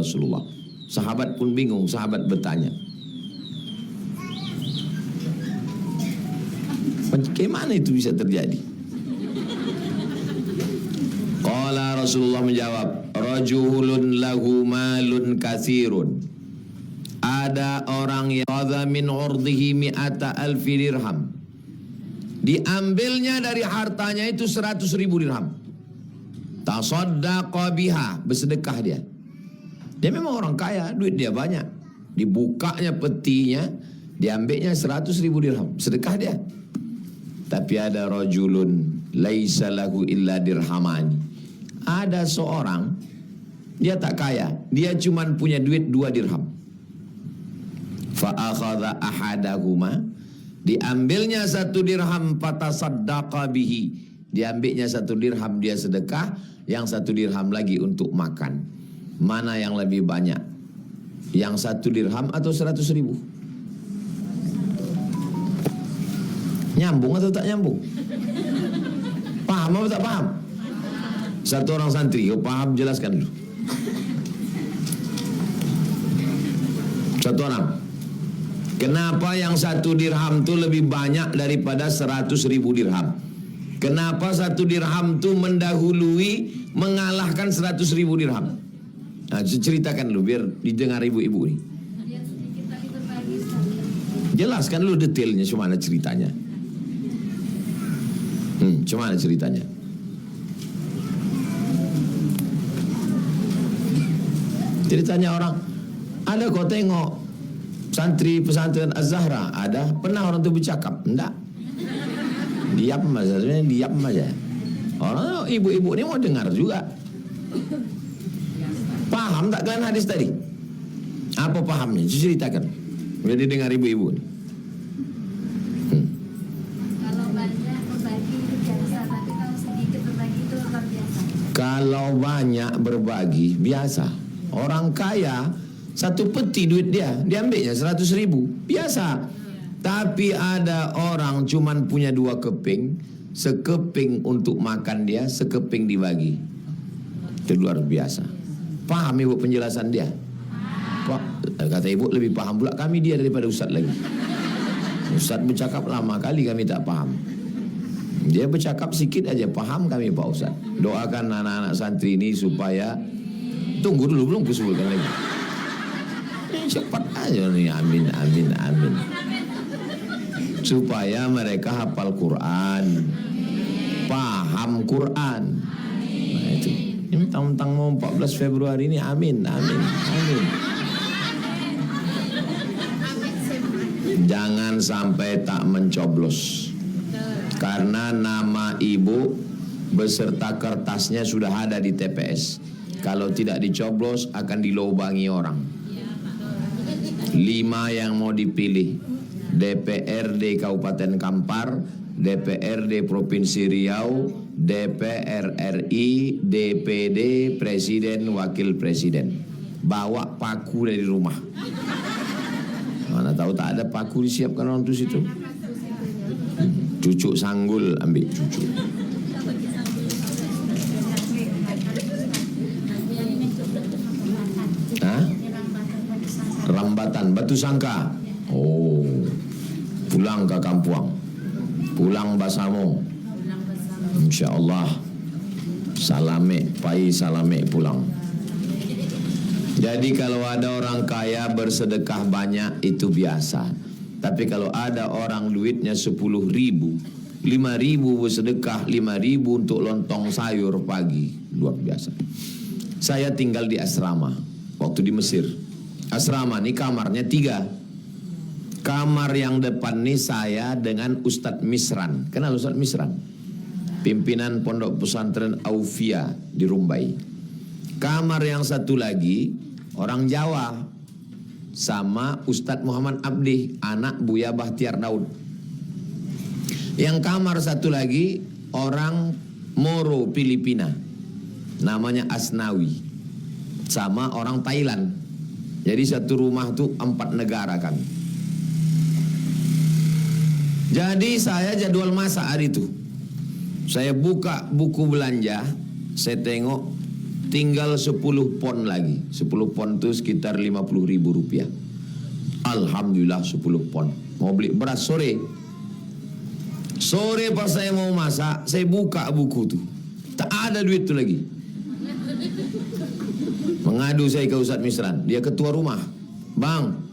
Rasulullah. Sahabat pun bingung, sahabat bertanya, bagaimana itu bisa terjadi? Qala Rasulullah menjawab, rajulun lahu malun katsirun. Ada orang yang qadha min urdihi mi'ata alfi dirham. Diambilnya dari hartanya itu 100.000 dirham. Tasaddaqa biha, bersedekah dia. Dia memang orang kaya, duit dia banyak. Dibukanya petinya, diambilnya 100.000 dirham, sedekah dia. Tapi ada rajulun laisa lahu illa dirhamani. Ada seorang, dia tak kaya, dia cuma punya duit 2 dirham. Fa akhadha ahadahuma, diambilnya 1 dirham, fatasaddaqa bihi. Diambilnya 1 dirham dia sedekah, yang 1 dirham lagi untuk makan. Mana yang lebih banyak? Yang 1 dirham atau 100.000? Nyambung atau tak nyambung? Paham atau tak paham? Satu orang santri, kau paham jelaskan dulu. Satu orang. Kenapa yang 1 dirham itu lebih banyak daripada 100.000 dirham? Kenapa 1 dirham itu mendahului, mengalahkan 100.000 dirham? Nah, ceritakan dulu biar didengar ibu-ibu nih. Jelaskan dulu detailnya, cuma ceritanya. Cuma ceritanya. Ceritanya orang, ada kau tengok santri pesantren Az-Zahra, ada pernah orang itu bercakap? Enggak. Diam aja, sebenarnya diam aja. Orang ibu-ibu ini mau dengar juga. Paham tak kalian hadis tadi? Apa pahamnya? Ceritakan. Biar didengar ibu-ibu. Kalau banyak berbagi itu biasa, tapi kalau sedikit berbagi itu luar biasa. Kalau banyak berbagi biasa. Orang kaya 1 peti duit dia, diambilnya 100.000, biasa. Tapi ada orang cuman punya 2 keping, sekeping untuk makan dia, sekeping dibagi. Itu luar biasa. Paham ibu penjelasan dia? Kata ibu lebih paham pula kami dia daripada Ustaz lagi. Ustaz bercakap lama kali kami tak paham. Dia bercakap sikit aja paham kami Pak Ustaz. Doakan anak-anak santri ini supaya, tunggu dulu belum kusulkan lagi. Cepat aja nih, amin amin amin. Supaya mereka hafal Quran, paham Quran. Nah itu. Ini mentang-mentang mau 14 Februari ini, amin, amin, amin. Jangan sampai tak mencoblos. Karena nama ibu beserta kertasnya sudah ada di TPS. Kalau tidak dicoblos akan dilobangi orang. 5 yang mau dipilih: DPRD Kabupaten Kampar, DPRD Provinsi Riau, DPR RI, DPD, Presiden, Wakil Presiden. Bawa paku dari rumah. Mana tahu tak ada paku disiapkan orang tu situ. Cucuk sanggul, ambil cucuk. Hah? Rambatan, batu sangka. Oh, pulang ke kampung. Pulang Basamo, InsyaAllah. Salame, pai salame pulang. Jadi kalau ada orang kaya bersedekah banyak itu biasa. Tapi kalau ada orang duitnya 10.000, 5.000 bersedekah, 5.000 untuk lontong sayur pagi, luar biasa. Saya tinggal di asrama waktu di Mesir. Asrama ini kamarnya 3. Kamar yang depan nih saya dengan Ustadz Misran. Kenal Ustadz Misran? Pimpinan Pondok Pesantren Aufia di Rumbai. Kamar yang satu lagi orang Jawa sama Ustadz Muhammad Abdi, anak Buya Bahtiar Daud. Yang kamar satu lagi orang Moro Filipina, namanya Asnawi, sama orang Thailand. Jadi satu rumah tuh 4 negara kami. Jadi saya jadwal masak hari itu. Saya buka buku belanja, saya tengok tinggal 10 pon lagi. 10 pon itu sekitar 50.000 rupiah. Alhamdulillah 10 pon. Mau beli beras sore. Sore pas saya mau masak, saya buka buku tuh. Tak ada duit tuh lagi. Mengadu saya ke Ustadz Misran. Dia ketua rumah. Bang,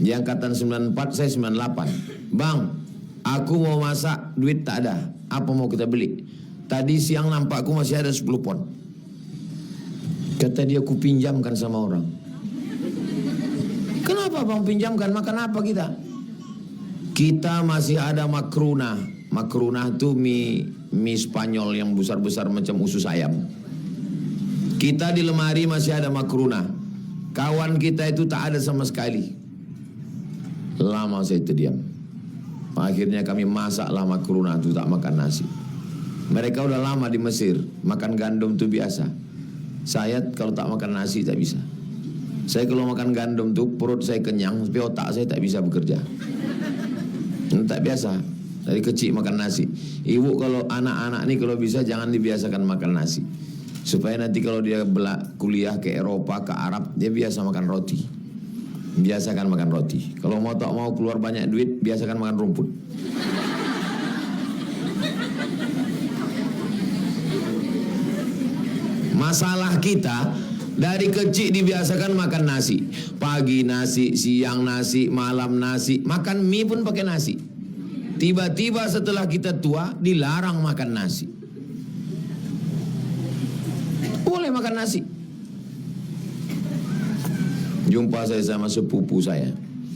dia angkatan 94, saya 98. Bang, aku mau masak, duit tak ada. Apa mau kita beli? Tadi siang nampakku masih ada 10 pon. Kata dia, ku pinjamkan sama orang. Kenapa bang pinjamkan? Makan apa kita? Kita masih ada makruna. Makruna itu mie Spanyol yang besar-besar macam usus ayam. Kita di lemari masih ada makruna. Kawan kita itu tak ada sama sekali. Lama saya terdiam. Akhirnya kami masaklah makruna itu, tak makan nasi. Mereka udah lama di Mesir, makan gandum itu biasa. Saya kalau tak makan nasi tak bisa. Saya kalau makan gandum tuh perut saya kenyang, tapi otak saya tak bisa bekerja. Tak biasa. Dari kecil makan nasi. Ibu kalau anak-anak nih kalau bisa jangan dibiasakan makan nasi. Supaya nanti kalau dia kuliah ke Eropa, ke Arab, dia biasa makan roti. Biasakan makan roti. Kalau mau tak mau keluar banyak duit, biasakan makan rumput. Masalah kita dari kecil dibiasakan makan nasi. Pagi nasi, siang nasi, malam nasi. Makan mie pun pakai nasi. Tiba-tiba setelah kita tua dilarang makan nasi. Boleh makan nasi. Jumpa saya sama sepupu saya.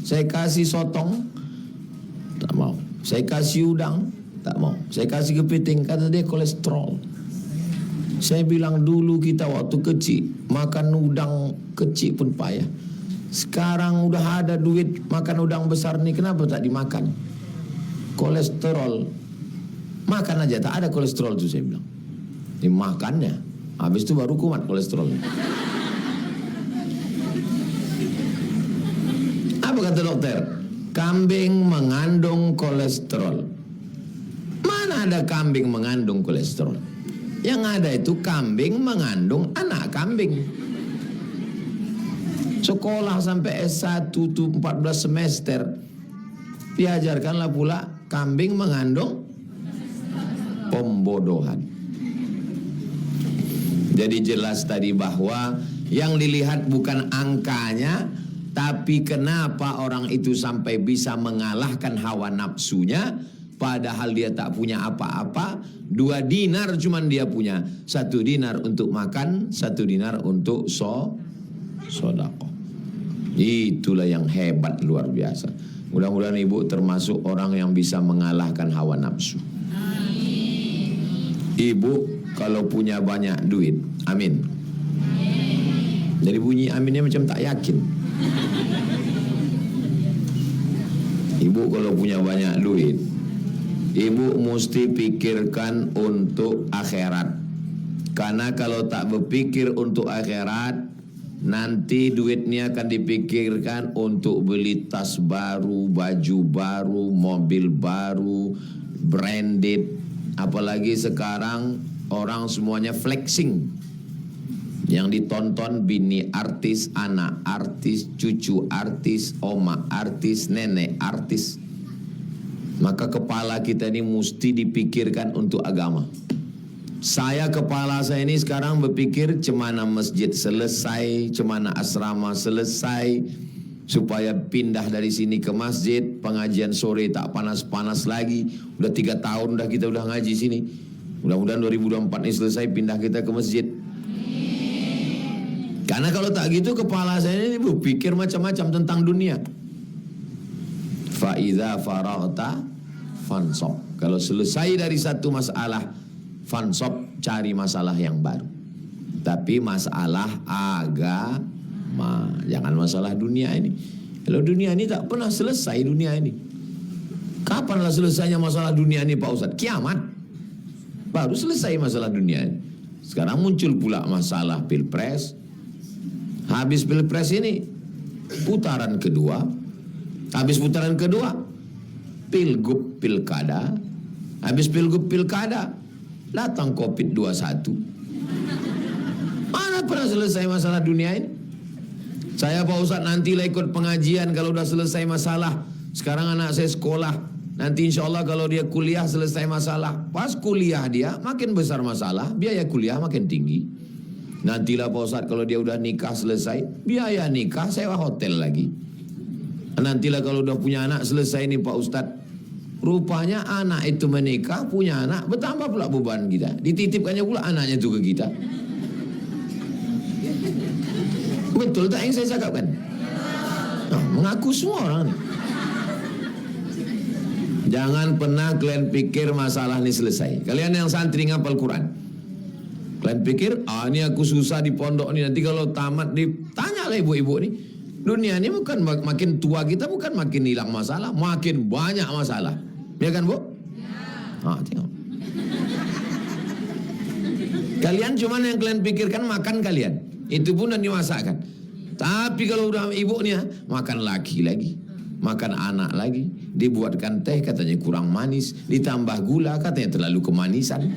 Saya kasih sotong, tak mau. Saya kasih udang, tak mau. Saya kasih kepiting, kata dia kolesterol. Saya bilang dulu kita waktu kecil makan udang kecil pun payah. Sekarang udah ada duit makan udang besar nih, kenapa tak dimakan? Kolesterol. Makan aja, tak ada kolesterol tuh saya bilang. Dimakannya, habis itu baru kumat kolesterolnya. Apa kata dokter? Kambing mengandung kolesterol. Mana ada kambing mengandung kolesterol? Yang ada itu kambing mengandung anak kambing. Sekolah sampai S1 tuh 14 semester. Diajarkanlah pula kambing mengandung pembodohan. Jadi jelas tadi bahwa yang dilihat bukan angkanya, tapi kenapa orang itu sampai bisa mengalahkan hawa nafsunya, padahal dia tak punya apa-apa. 2 dinar cuman dia punya. 1 dinar untuk makan, 1 dinar untuk sodako. Itulah yang hebat luar biasa. Mudah-mudahan ibu termasuk orang yang bisa mengalahkan hawa nafsu. Ibu kalau punya banyak duit, amin. Jadi bunyi aminnya macam tak yakin. Ibu kalau punya banyak duit, ibu mesti pikirkan untuk akhirat. Karena kalau tak berpikir untuk akhirat, nanti duitnya akan dipikirkan untuk beli tas baru, baju baru, mobil baru, branded. Apalagi sekarang orang semuanya flexing. Yang ditonton bini artis, anak artis, cucu artis, oma artis, nenek artis. Maka kepala kita ini mesti dipikirkan untuk agama. Saya kepala saya ini sekarang berpikir cemana masjid selesai, cemana asrama selesai, supaya pindah dari sini ke masjid, pengajian sore tak panas-panas lagi. Udah 3 tahun kita udah ngaji sini. Mudah-mudahan 2024 ini selesai, pindah kita ke masjid. Karena kalau tak gitu kepala saya ini berpikir macam-macam tentang dunia. Fa idza faraghta fansab. Kalau selesai dari satu masalah, fansab, cari masalah yang baru. Tapi masalah agama, jangan masalah dunia ini. Kalau dunia ini tak pernah selesai dunia ini. Kapanlah selesainya masalah dunia ini Pak Ustadz? Kiamat. Baru selesai masalah dunia ini. Sekarang muncul pula masalah pilpres. Habis pilpres ini putaran kedua. Habis putaran kedua pilgub pilkada. Habis pilgub pilkada datang COVID-21. Mana pernah selesai masalah dunia ini? Saya Pak Ustadz nantilah ikut pengajian kalau udah selesai masalah. Sekarang anak saya sekolah. Nanti insya Allah kalau dia kuliah selesai masalah. Pas kuliah dia makin besar masalah, biaya kuliah makin tinggi. Nantilah Pak Ustadz kalau dia udah nikah selesai, biaya nikah sewa hotel lagi. Nantilah kalau udah punya anak selesai nih Pak Ustadz. Rupanya anak itu menikah, punya anak, bertambah pula beban kita. Dititipkannya pula anaknya itu ke kita. Betul tak yang saya cakapkan? Nah, mengaku semua orang nih. Jangan pernah kalian pikir masalah ini selesai. Kalian yang santri ngapal Quran, kalian pikir, ini aku susah di pondok nih, nanti kalau tamat ditanyalah ibu-ibu nih. Dunia ini bukan makin tua kita bukan makin hilang masalah, makin banyak masalah. Ya kan Bu? Ya. Tengok. Kalian cuman yang kalian pikirkan makan kalian. Itu pun dan dimasakkan. Tapi kalau udah ibu nih makan lagi, makan anak lagi, dibuatkan teh katanya kurang manis, ditambah gula katanya terlalu kemanisan.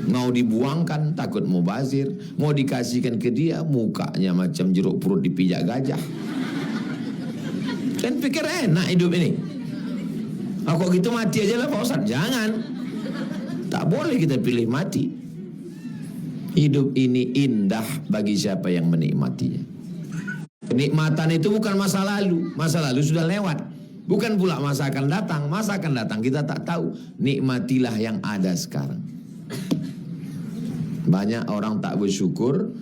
Mau dibuangkan takut mau bazir, mau dikasihkan ke dia mukanya macam jeruk perut dipijak gajah. Kalian pikir enak hidup ini? Kok gitu mati aja lah Pak Ustadz. Jangan. Tak boleh kita pilih mati. Hidup ini indah bagi siapa yang menikmatinya. Kenikmatan itu bukan masa lalu. Masa lalu sudah lewat. Bukan pula masa akan datang. Masa akan datang kita tak tahu. Nikmatilah yang ada sekarang. Banyak orang tak bersyukur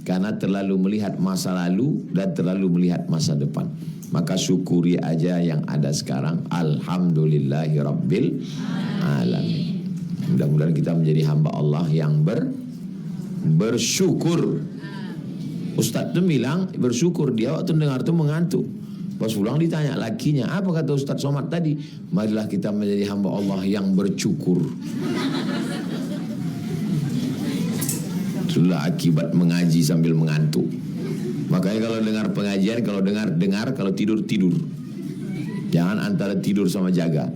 karena terlalu melihat masa lalu dan terlalu melihat masa depan. Maka syukuri aja yang ada sekarang. Alhamdulillahirabbil alamin. Mudah-mudahan kita menjadi hamba Allah yang bersyukur. Ustaz tu bilang bersyukur, dia waktu dengar tu mengantuk. Pas pulang ditanya lakinya, apa kata Ustaz Somad tadi? Marilah kita menjadi hamba Allah yang bersyukur. Itulah akibat mengaji sambil mengantuk. Makanya kalau dengar pengajian, kalau dengar, kalau tidur. Jangan antara tidur sama jaga.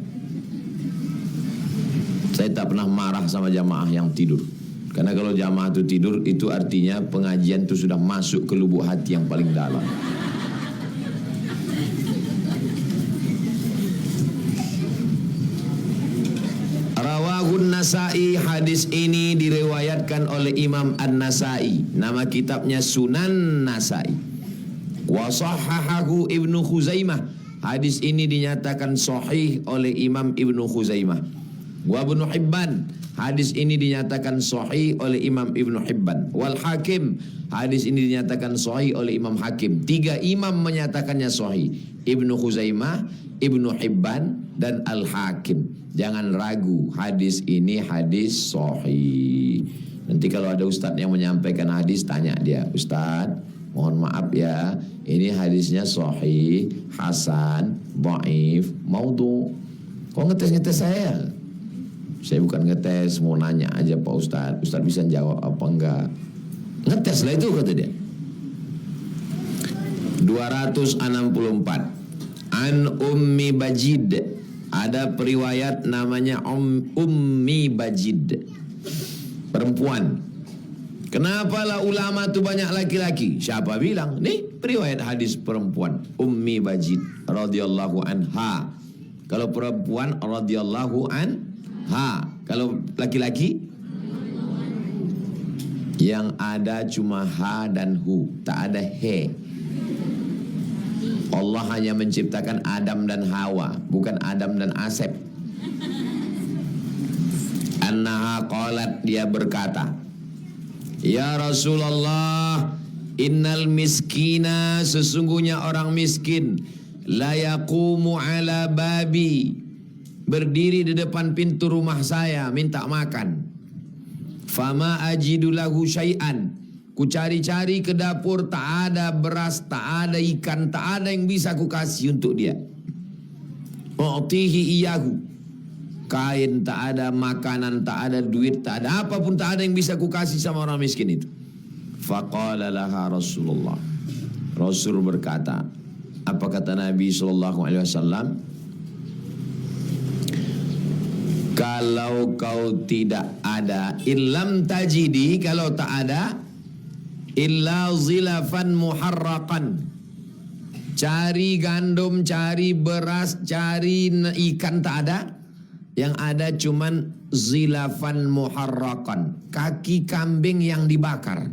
Saya tak pernah marah sama jamaah yang tidur. Karena kalau jamaah itu tidur, itu artinya pengajian itu sudah masuk ke lubuk hati yang paling dalam. Rawahun Nasai, hadis ini diriwayatkan oleh Imam An-Nasai. Nama kitabnya Sunan Nasai. Wa sahhahahu Ibnu Khuzaimah. Hadis ini dinyatakan sahih oleh Imam Ibnu Khuzaimah. Wa Ibnu Hibban. Hadis ini dinyatakan sahih oleh Imam Ibnu Hibban. Wal Hakim. Hadis ini dinyatakan sahih oleh Imam Hakim. 3 imam menyatakannya sahih. Ibnu Khuzaimah, Ibnu Hibban, dan Al Hakim. Jangan ragu, hadis ini hadis sahih. Nanti kalau ada ustaz yang menyampaikan hadis, tanya dia, Ustaz, mohon maaf ya, ini hadisnya sahih, hasan, dhaif, maudhu. Kok ngetes-ngetes saya? Saya bukan ngetes, mau nanya aja Pak Ustaz. Ustaz bisa jawab apa enggak? Ngetes lah itu kata dia. 264. An Ummi Bajid. Ada periwayat namanya Ummi Bajid, perempuan. Kenapa lah ulama itu banyak laki-laki? Siapa bilang? Nih periwayat hadis perempuan, Ummi Bajid radhiyallahu anha. Kalau perempuan radhiyallahu anha, kalau laki-laki yang ada cuma ha dan hu, tak ada he. Allah hanya menciptakan Adam dan Hawa, bukan Adam dan Asep. Annaha qalat, dia berkata, Ya Rasulullah, innal miskina, sesungguhnya orang miskin, la yaqumu ala babi, berdiri di depan pintu rumah saya minta makan. Fama ajidu lahu syai'an, ku cari-cari ke dapur, tak ada beras, tak ada ikan, tak ada yang bisa ku kasih untuk dia. U'tihi iyahu, kain tak ada, makanan tak ada, duit tak ada, apapun tak ada yang bisa ku kasih sama orang miskin itu. Faqala laha Rasulullah, Rasul berkata, apa kata Nabi SAW? Kalau kau tidak ada, illam tajidi, kalau tak ada, illa zilafan muharraqan. Cari gandum, cari beras, cari ikan tak ada. Yang ada cuman zilafan muharraqan, kaki kambing yang dibakar.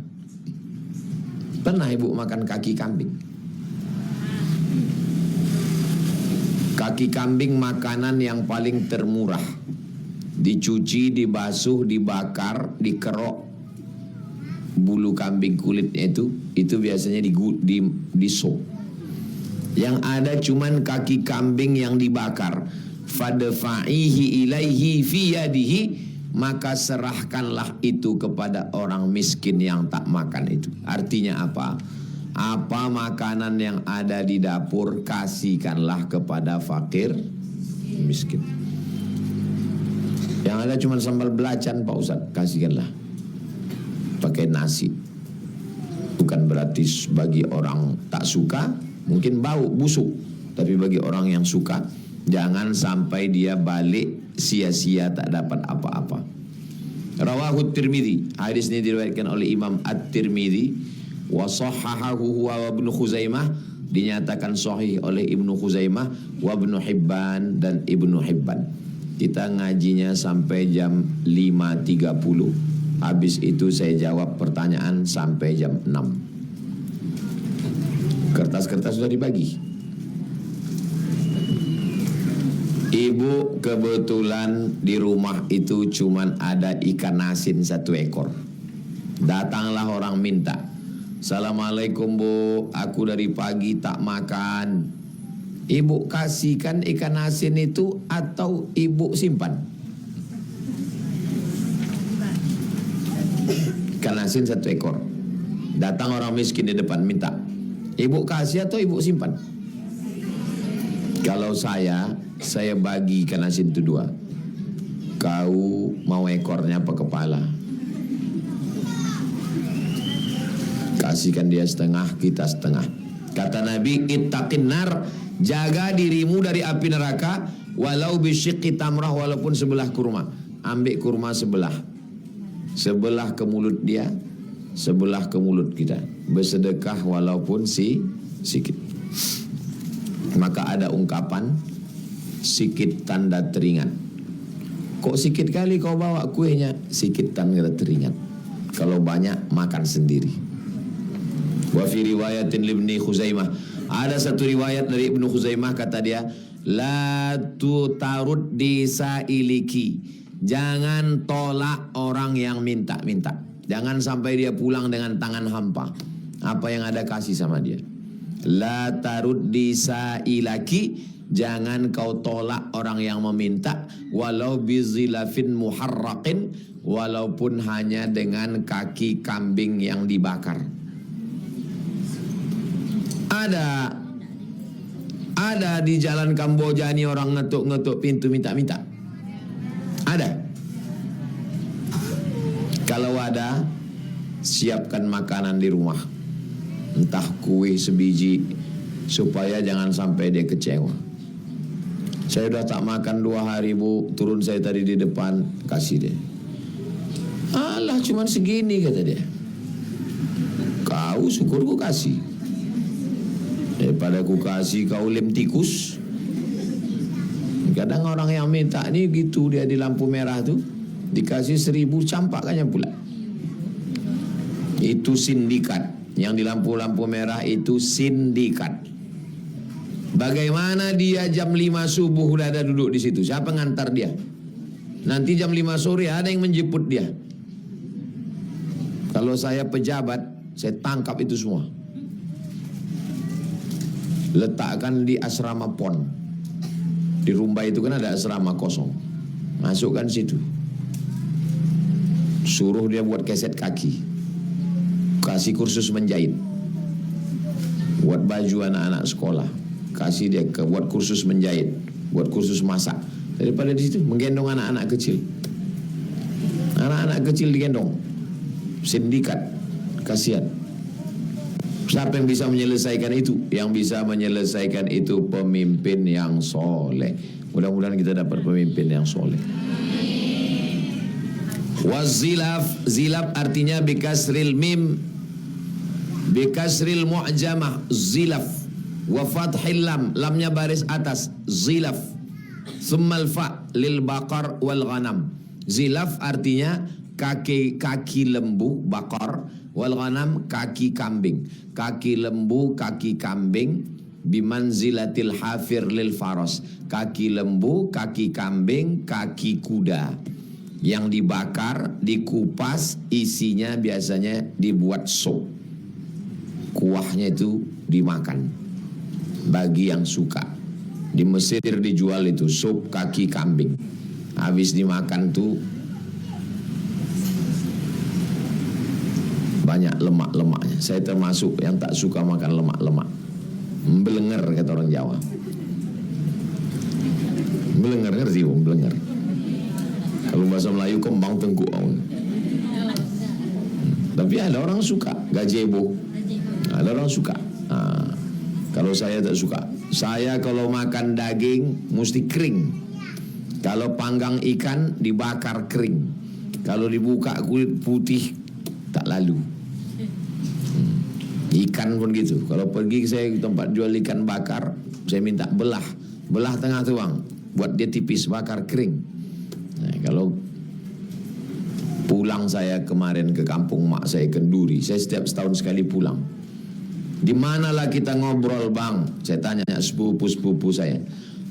Pernah ibu makan kaki kambing? Kaki kambing makanan yang paling termurah. Dicuci, dibasuh, dibakar, dikerok. Bulu kambing kulitnya itu biasanya di sop. Yang ada cuman kaki kambing yang dibakar. Fadfa'ihi ilaihi fi yadihi, maka serahkanlah itu kepada orang miskin yang tak makan itu. Artinya apa? Apa makanan yang ada di dapur, kasihkanlah kepada fakir miskin. Yang ada cuma sambal belacan Pak Ustaz, kasihkanlah pakai nasi. Bukan berarti bagi orang tak suka, mungkin bau busuk, tapi bagi orang yang suka, jangan sampai dia balik sia-sia tak dapat apa-apa. Rawahu Tirmidzi, hadis ini diriwayatkan oleh Imam At-Tirmidzi, wa sahhahahu wa Ibnu Khuzaimah, dinyatakan sahih oleh Ibnu Khuzaimah, wa Ibnu Hibban dan Ibnu Hibban. Kita ngajinya sampai jam 5.30. Habis itu saya jawab pertanyaan sampai jam 6. Kertas-kertas sudah dibagi. Ibu kebetulan di rumah itu cuman ada ikan asin 1 ekor. Datanglah orang minta, "Assalamualaikum Bu, aku dari pagi tak makan." Ibu kasihkan ikan asin itu atau ibu simpan? Ikan asin 1 ekor. Datang orang miskin di depan minta, ibu kasih atau ibu simpan? Kalau saya bagi ikan asin itu 2. Kau mau ekornya apa kepala? Kasihkan dia setengah, kita setengah. Kata Nabi, ittaqin nar, jaga dirimu dari api neraka, walau bisyiqqi tamrah, walaupun sebelah kurma. Ambil kurma sebelah ke mulut dia, sebelah ke mulut kita. Bersedekah walaupun sikit. Maka ada ungkapan, sikit tanda teringat. Kok sikit kali kau bawa kuenya? Sikit tanda teringat. Kalau banyak makan sendiri. Wa fi riwayatin Ibnu Khuzaimah, ada satu riwayat dari Ibnu Khuzaimah, kata dia, la tutarud disailiki, jangan tolak orang yang minta-minta. Jangan sampai dia pulang dengan tangan hampa. Apa yang ada kasih sama dia. La tarud disailaki, jangan kau tolak orang yang meminta, walau bizilafin muharraqin, walaupun hanya dengan kaki kambing yang dibakar. Ada di jalan Kamboja ini orang ngetuk-ngetuk pintu minta-minta. Ada. Kalau ada, siapkan makanan di rumah. Entah kue sebiji, supaya jangan sampai dia kecewa. Saya udah tak makan 2 hari Bu, turun saya tadi di depan, kasih dia. Alah cuman segini, kata dia. Kau syukur ku kasih. Daripada ku kasih kau lem tikus. Kadang orang yang minta ni gitu, dia di lampu merah tu dikasih 1000 campaknya pula. Itu sindikat. Yang di lampu-lampu merah itu sindikat. Bagaimana dia jam 5 subuh udah ada duduk di situ? Siapa ngantar dia? Nanti jam 5 sore ada yang menjemput dia. Kalau saya pejabat, saya tangkap itu semua. Letakkan di asrama PON. Di Rumbai itu kan ada asrama kosong. Masukkan situ. Suruh dia buat keset kaki. Kasih kursus menjahit. Buat baju anak-anak sekolah. Kasih dia buat kursus menjahit. Buat kursus masak. Daripada di situ menggendong anak-anak kecil. Anak-anak kecil digendong. Sindikat. Kasihan. Siapa yang bisa menyelesaikan itu? Yang bisa menyelesaikan itu pemimpin yang soleh. Mudah-mudahan kita dapat pemimpin yang soleh. Wazilaf, zilaf artinya bikasril mim, Bikasril mu'jamah zilaf, wa fathil lam, lamnya baris atas, zilaf. Thummal fa lil baqar wal ghanam. Zilaf artinya kaki lembu, bakar, wal ghanam kaki kambing. Kaki lembu, kaki kambing, bimanzilatil hafir lil faros. Kaki lembu, kaki kambing, kaki kuda. Yang dibakar, dikupas, isinya biasanya dibuat sup. Kuahnya itu dimakan bagi yang suka. Di Mesir dijual itu sup kaki kambing. Habis dimakan tuh banyak lemak-lemaknya. Saya termasuk yang tak suka makan lemak-lemak. Belenger kata orang Jawa. Belenger, ngerti bang? Belenger. Kalau bahasa Melayu kembang tengkuk. Tapi ada orang suka gazebo. Ada orang suka. Kalau saya tak suka. Saya kalau makan daging mesti kering. Kalau panggang ikan dibakar kering. Kalau dibuka kulit putih tak lalu. Ikan pun gitu. Kalau pergi saya ke tempat jual ikan bakar, saya minta belah tengah tuang, buat dia tipis, bakar kering. Nah, kalau pulang saya kemarin ke kampung mak saya Kenduri, saya setiap setahun sekali pulang. Di manalah kita ngobrol bang? Saya tanya sepupu saya.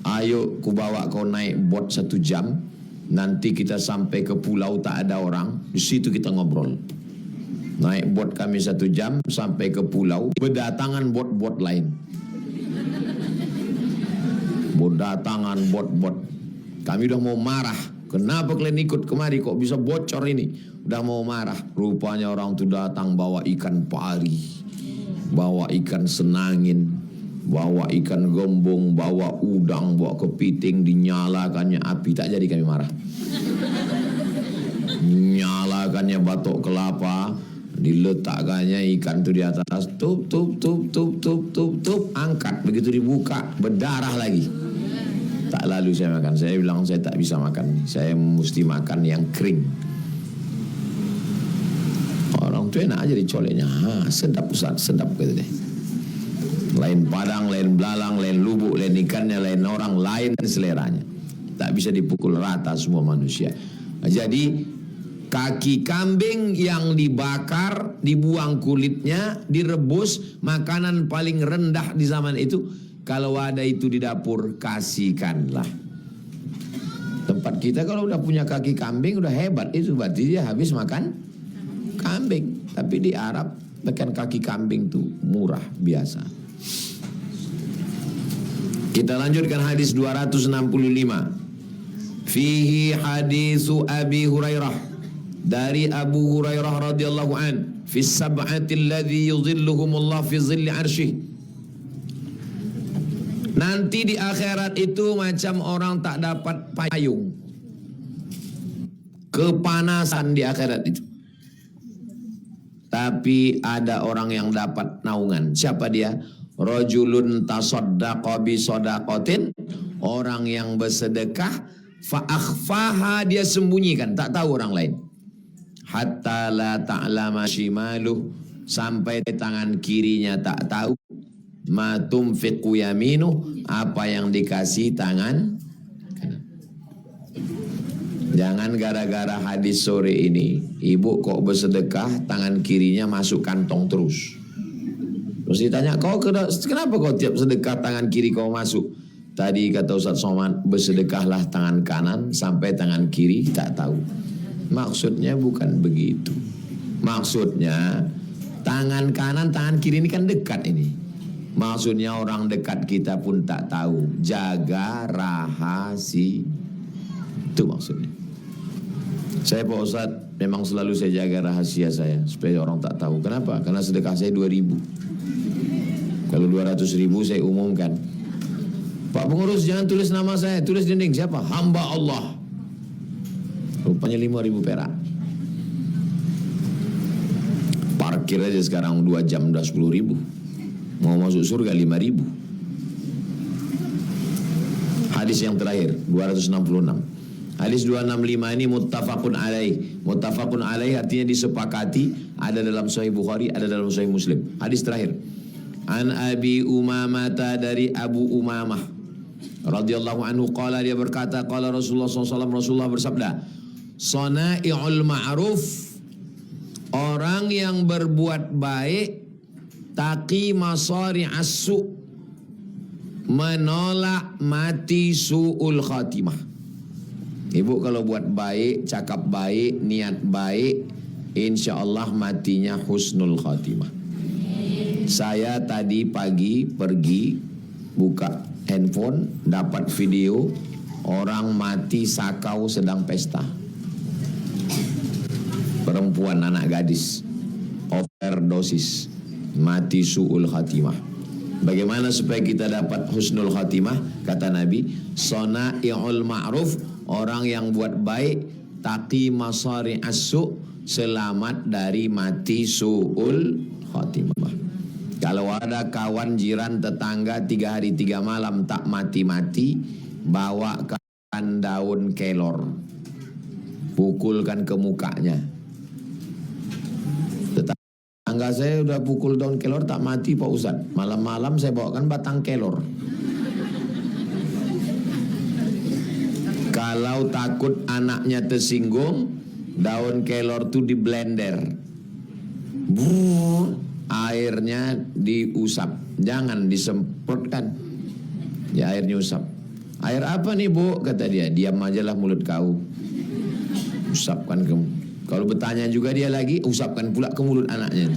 Ayo ku bawa kau naik bot 1 jam. Nanti kita sampai ke pulau tak ada orang. Di situ kita ngobrol. Naik bot kami 1 jam sampai ke pulau. Berdatangan bot-bot lain. Berdatangan bot-bot. Kami udah mau marah. Kenapa kalian ikut kemari? Kok bisa bocor ini? Udah mau marah. Rupanya orang itu datang bawa ikan pari, bawa ikan senangin, bawa ikan gembung, bawa udang, bawa kepiting, dinyalakannya api. Tak jadi kami marah. Nyalakannya batok kelapa, diletakkannya ikan itu di atas, tup, angkat. Begitu dibuka, berdarah lagi. Tak lalu saya makan. Saya bilang saya tak bisa makan. Saya mesti makan yang kering. Orang tu enak aja dicoleknya. Sedap Ustaz, sedap gitu deh. Lain padang, lain belalang, lain lubuk, lain ikannya, lain orang, lain seleranya. Tak bisa dipukul rata semua manusia. Jadi kaki kambing yang dibakar, dibuang kulitnya, direbus, makanan paling rendah di zaman itu. Kalau ada itu di dapur, kasihkanlah. Tempat kita kalau udah punya kaki kambing udah hebat, itu berarti dia habis makan kambing. Tapi di Arab makan kaki kambing tuh murah biasa. Kita lanjutkan hadis 265. Fihi hadisu Abi Hurairah, dari Abu Hurairah radhiyallahu an, fi sab'ati alladhi yudhilluhumullah fi dhilli arsyih. Nanti di akhirat itu macam orang tak dapat payung. Kepanasan di akhirat itu. Tapi ada orang yang dapat naungan. Siapa dia? Rajulun tasaddaqa bi shadaqatin. Orang yang bersedekah, fa akhfaha, dia sembunyikan, tak tahu orang lain. Hatta la ta'lama shimaluh, sampai tangan kirinya tak tahu. Ma tunfiqu yaminuh, apa yang dikasih tangan kanan. Jangan gara-gara hadis sore ini ibu kok bersedekah tangan kirinya masuk kantong terus. Terus ditanya, kau kenapa kau tiap sedekah tangan kiri kau masuk? Tadi kata Ustaz Somad, bersedekahlah tangan kanan sampai tangan kiri tak tahu. Maksudnya bukan begitu. Maksudnya tangan kanan tangan kiri ini kan dekat ini. Maksudnya orang dekat kita pun tak tahu. Jaga rahasia. Itu maksudnya. Saya Pak Ustaz memang selalu saya jaga rahasia saya supaya orang tak tahu. Kenapa? Karena sedekah saya 2.000. Kalau 200.000 saya umumkan. Pak pengurus jangan tulis nama saya, tulis dinding. Siapa? Hamba Allah. Rupanya 5.000 perak. Parkir aja sekarang 2 jam udah 10.000. Mau masuk surga 5.000. Hadis yang terakhir 266. Hadis 265 ini muttafaqun alaih. Muttafaqun alaih artinya disepakati, ada dalam Sahih Bukhari, ada dalam Sahih Muslim. Hadis terakhir. An Abi Umamah, dari Abu Umamah radhiyallahu anhu qala, dia berkata qala Rasulullah SAW, Rasulullah bersabda, Sana'i'ul ma'ruf, orang yang berbuat baik, taqi masari as-su', menolak mati su'ul khatimah. Ibu kalau buat baik, cakap baik, niat baik, insya Allah matinya husnul khatimah. Saya tadi pagi pergi buka handphone, dapat video orang mati sakau sedang pesta. Perempuan, anak gadis, overdosis, mati su'ul khatimah. Bagaimana supaya kita dapat husnul khatimah? Kata Nabi, Sana'i'ul ma'ruf, orang yang buat baik, taqi masari as-su', selamat dari mati su'ul khatimah. Kalau ada kawan, jiran, tetangga 3 hari 3 malam tak mati-mati, bawakan daun kelor, pukulkan ke mukanya. Tetangga saya udah pukul daun kelor tak mati Pak Ustadz, malam-malam saya bawakan batang kelor. Kalau takut anaknya tersinggung, daun kelor itu di blender, airnya diusap, jangan disemprotkan, ya airnya usap. Air apa nih Bu? Kata dia, diam aja lah mulut kau, usapkan ke. Kalau bertanya juga dia lagi, usapkan pula ke mulut anaknya.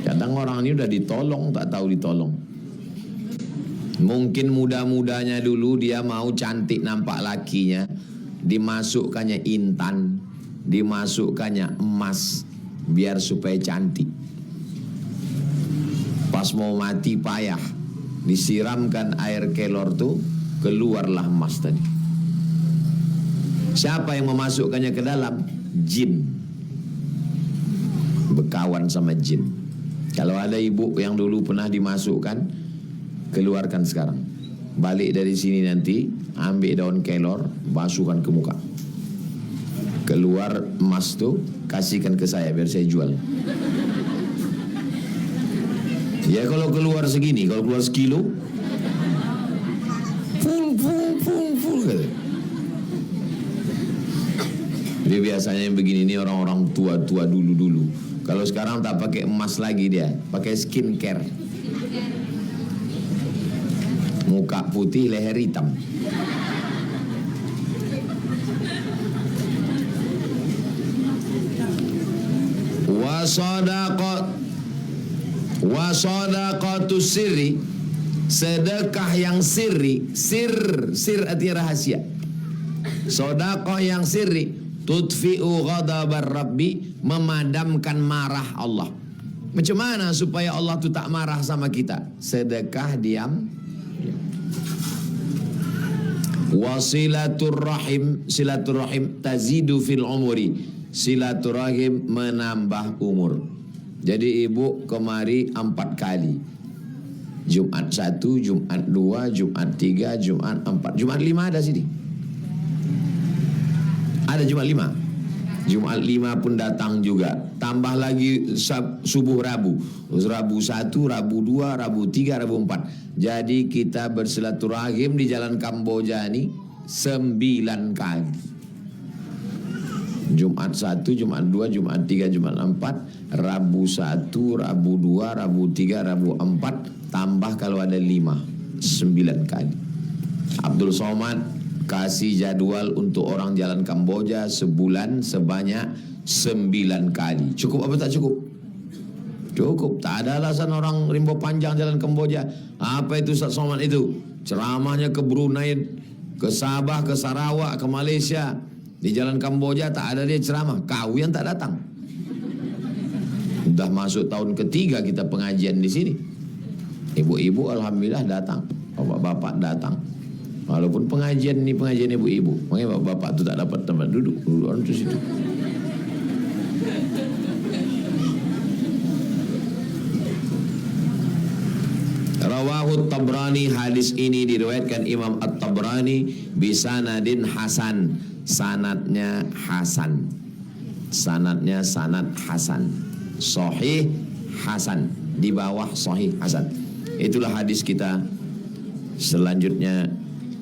Kadang orang ini udah ditolong, tak tahu ditolong. Mungkin muda-mudanya dulu dia mau cantik nampak lakinya, dimasukkannya intan, dimasukkannya emas, biar supaya cantik. Pas mau mati payah, disiramkan air kelor tuh, keluarlah emas tadi. Siapa yang memasukkannya ke dalam? Jin. Berkawan sama jin. Kalau ada ibu yang dulu pernah dimasukkan, keluarkan sekarang. Balik dari sini nanti, ambil daun kelor, basuhkan ke muka. Keluar emas tuh, kasihkan ke saya biar saya jual. Ya kalau keluar segini, kalau keluar sekilo, full gitu. Jadi biasanya yang begini ini orang-orang tua-tua dulu. Kalau sekarang tak pakai emas lagi dia, pakai skincare. Muka putih, leher hitam. Wasadaqatu sirri, sedekah yang sirri, sir artinya rahasia. Sedekah yang sirri, tudfi'u ghadabar rabbi, memadamkan marah Allah. Macam mana supaya Allah tu tak marah sama kita? Sedekah diam. Wasilaturrahim, silaturrahim tazidu fil umuri, silaturrahim menambah umur. Jadi ibu kemari 4 kali, Jumat 1, Jumat 2, Jumat 3, Jumat 4, Jumat 5 ada sini. Ada Jumat 5. Jumat 5 pun datang juga. Tambah lagi subuh Rabu. Rabu 1, Rabu 2, Rabu 3, Rabu 4. Jadi kita bersilaturahim di Jalan Kamboja ini 9 kali. Jumat 1, Jumat 2, Jumat 3, Jumat 4, Rabu 1, Rabu 2, Rabu 3, Rabu 4, tambah kalau ada 5, 9 kali. Abdul Somad kasih jadwal untuk orang Jalan Kamboja sebulan sebanyak 9 kali. Cukup apa tak cukup? Cukup. Tak ada alasan orang Rimbo Panjang Jalan Kamboja. Apa itu Ustaz Somad itu? Ceramahnya ke Brunei, ke Sabah, ke Sarawak, ke Malaysia. Di Jalan Kamboja tak ada dia ceramah. Kau yang tak datang. Sudah masuk tahun ketiga kita pengajian di sini. Ibu-ibu alhamdulillah datang, bapak-bapak datang. Walaupun pengajian ini pengajian ibu-ibu, makanya bapak-bapak itu tak dapat tempat duduk orang tu situ. Rawahu Tabrani, hadis ini diriwayatkan Imam At-Tabrani bisanadin hasan, sanadnya hasan. Sanadnya sanad hasan. Sahih hasan, di bawah sahih hasan. Itulah hadis kita. Selanjutnya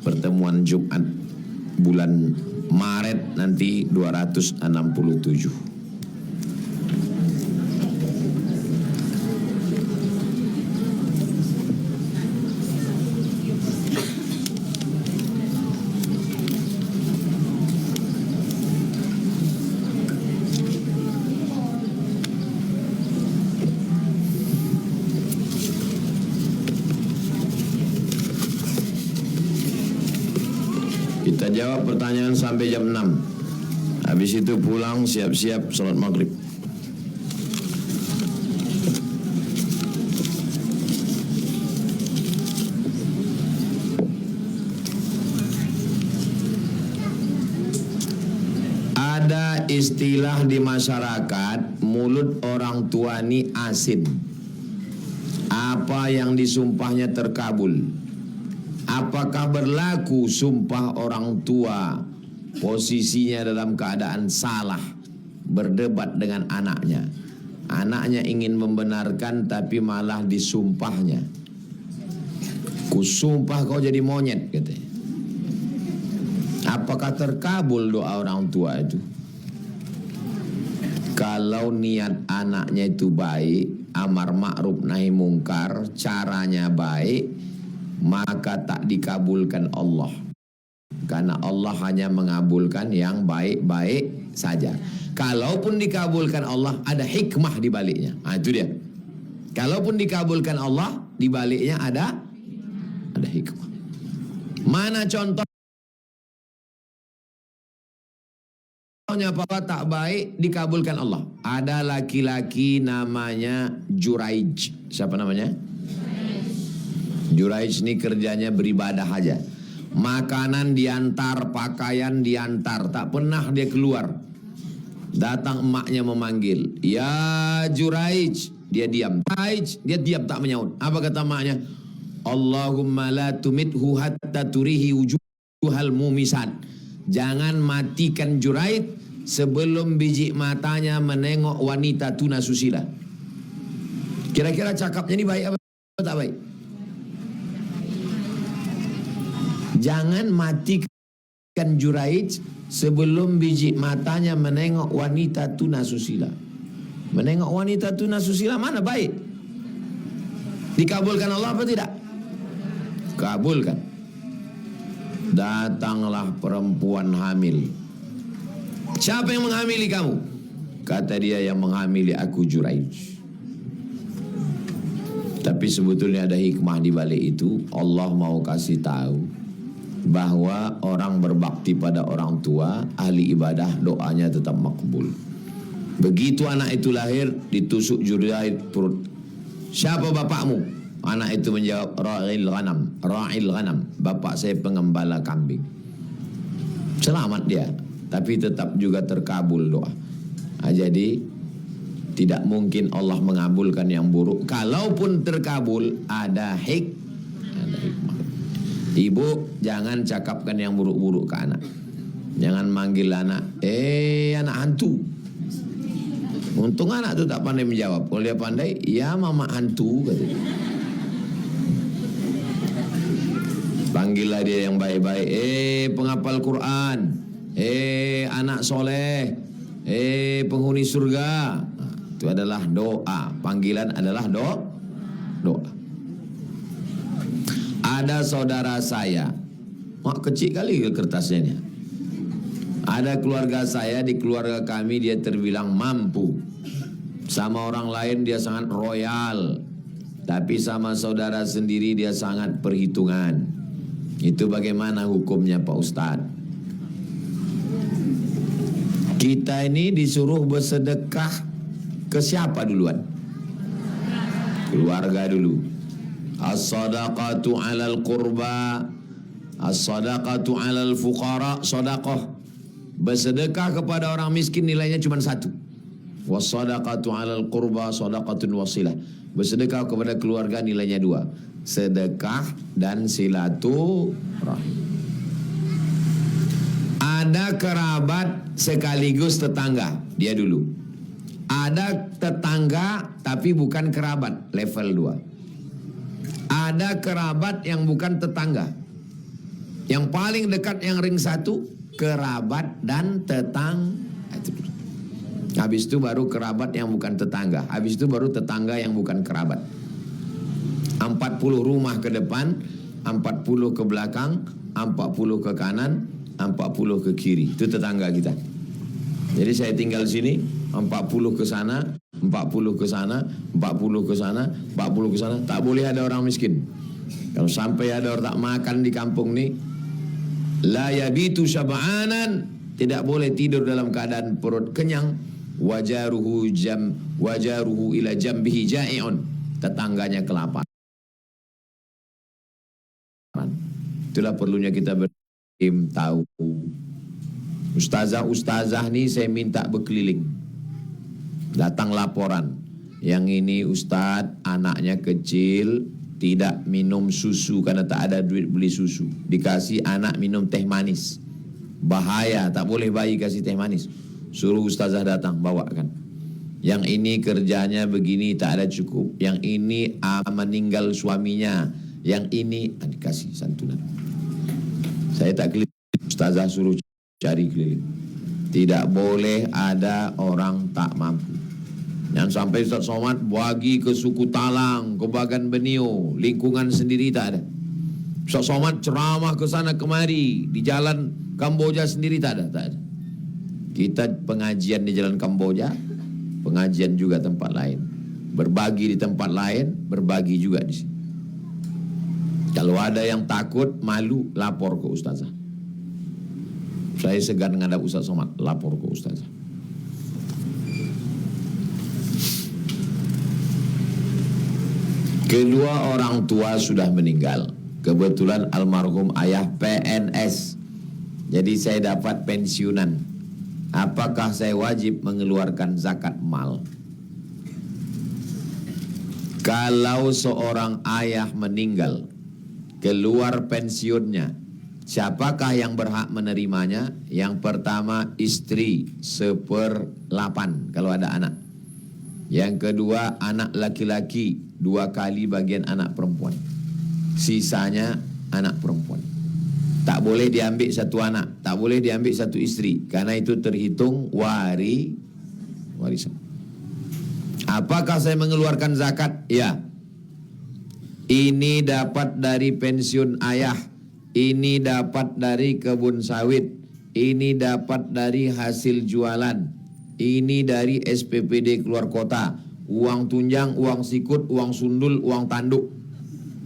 pertemuan Jumat bulan Maret nanti 267. Kita jawab pertanyaan sampai jam 6. Habis itu pulang siap-siap sholat maghrib. Ada istilah di masyarakat, mulut orang tua ni asin. Apa yang disumpahnya terkabul. Apakah berlaku sumpah orang tua posisinya dalam keadaan salah, berdebat dengan anaknya. Anaknya ingin membenarkan tapi malah disumpahnya. Kusumpah kau jadi monyet, katanya. Apakah terkabul doa orang tua itu? Kalau niat anaknya itu baik, amar ma'ruf nahi mungkar, caranya baik, maka tak dikabulkan Allah. Karena Allah hanya mengabulkan yang baik-baik saja. Kalaupun dikabulkan Allah, ada hikmah di baliknya. Nah, itu dia. Kalaupun dikabulkan Allah, di baliknya ada hikmah. Mana contohnya apa tak baik dikabulkan Allah? Ada laki-laki namanya Juraij. Siapa namanya? Juraij ini kerjanya beribadah aja. Makanan diantar, pakaian diantar, tak pernah dia keluar. Datang emaknya memanggil, "Ya Juraij." Dia diam. Juraij, dia diam tak menyaut. Apa kata emaknya? "Allahumma la tumithu hatta turihi wujuhal mumisat." Jangan matikan Juraij sebelum biji matanya menengok wanita tunasusila. Kira-kira cakapnya ini baik apa tak baik? Jangan matikan Juraij sebelum biji matanya menengok wanita tunasusila. Menengok wanita tunasusila mana baik? Dikabulkan Allah apa tidak? Kabulkan. Datanglah perempuan hamil. Siapa yang menghamili kamu? Kata dia, yang menghamili aku Juraij. Tapi sebetulnya ada hikmah di balik itu. Allah mau kasih tahu bahwa orang berbakti pada orang tua, ahli ibadah, doanya tetap makbul. Begitu anak itu lahir, ditusuk Juraij perut. Siapa bapakmu? Anak itu menjawab, Ra'il ghanam. Ra'il ghanam, bapak saya pengembala kambing. Selamat dia, tapi tetap juga terkabul doa. Jadi tidak mungkin Allah mengabulkan yang buruk. Kalaupun terkabul, ada hikmah. Ibu jangan cakapkan yang buruk-buruk ke anak. Jangan manggil anak, anak hantu. Untung anak tu tak pandai menjawab. Kalau dia pandai, ya mama hantu, katanya. Panggillah dia yang baik-baik. Penghafal Quran. Anak soleh. Penghuni surga. Nah, itu adalah doa. Panggilan adalah doa. Ada saudara saya, kecil kali kertasnya ini. Ada keluarga saya, di keluarga kami dia terbilang mampu. Sama orang lain dia sangat royal, tapi sama saudara sendiri dia sangat perhitungan. Itu bagaimana hukumnya Pak Ustadz? Kita ini disuruh bersedekah ke siapa duluan? Keluarga dulu. As-sadaqatu 'alal qurba, as-sadaqatu 'alal fuqara, sedekah. Bersedekah kepada orang miskin nilainya cuma satu. Was-sadaqatu 'alal qurba, sadaqatun wasilah. Bersedekah kepada keluarga nilainya dua. sedekah, dan silaturahim. Ada kerabat sekaligus tetangga, dia dulu. Ada tetangga tapi bukan kerabat, level 2. Ada kerabat yang bukan tetangga. Yang paling dekat yang ring 1, kerabat dan tetangga. Habis itu baru kerabat yang bukan tetangga. Habis itu baru tetangga yang bukan kerabat. 40 rumah ke depan, 40 ke belakang, 40 ke kanan, 40 ke kiri. Itu tetangga kita. Jadi saya tinggal sini, 40 ke sana, 40 ke sana, 40 ke sana, 40 ke sana. Tak boleh ada orang miskin. Kalau sampai ada orang tak makan di kampung ni, la yabitu syab'anan, tidak boleh tidur dalam keadaan perut kenyang. Wajaruhu ila jambihi ja'i'un, tetangganya kelaparan. Itulah perlunya kita tahu. Ustazah nih saya minta berkeliling, datang laporan. Yang ini Ustadz anaknya kecil, tidak minum susu karena tak ada duit beli susu. Dikasih anak minum teh manis. Bahaya, tak boleh bayi kasih teh manis. Suruh ustazah datang, bawakan. Yang ini kerjanya begini, tak ada cukup. Yang ini meninggal suaminya. Yang ini dikasih santunan. Saya tak keliling, ustazah suruh cari keliling. Tidak boleh ada orang tak mampu. Yang sampai Ustaz Somad bagi ke suku Talang, ke Bagan Benio, lingkungan sendiri tak ada. Ustaz Somad ceramah ke sana kemari, di jalan Kamboja sendiri tak ada. Kita pengajian di jalan Kamboja, pengajian juga tempat lain. Berbagi di tempat lain, berbagi juga di sini. Kalau ada yang takut, malu, lapor ke ustazah. Saya segan ngadap Ustaz Somad, lapor ke ustazah. Kedua orang tua sudah meninggal. Kebetulan almarhum ayah PNS. Jadi saya dapat pensiunan. Apakah saya wajib mengeluarkan zakat mal? Kalau seorang ayah meninggal, keluar pensiunnya, siapakah yang berhak menerimanya? Yang pertama istri 1/8 kalau ada anak. Yang kedua anak laki-laki 2 kali bagian anak perempuan. Sisanya anak perempuan. Tak boleh diambil 1 anak, tak boleh diambil 1 istri, karena itu terhitung warisan. Apakah saya mengeluarkan zakat? Ya. Ini dapat dari pensiun ayah, ini dapat dari kebun sawit, ini dapat dari hasil jualan, ini dari SPPD keluar kota, uang tunjang, uang sikut, uang sundul, uang tanduk.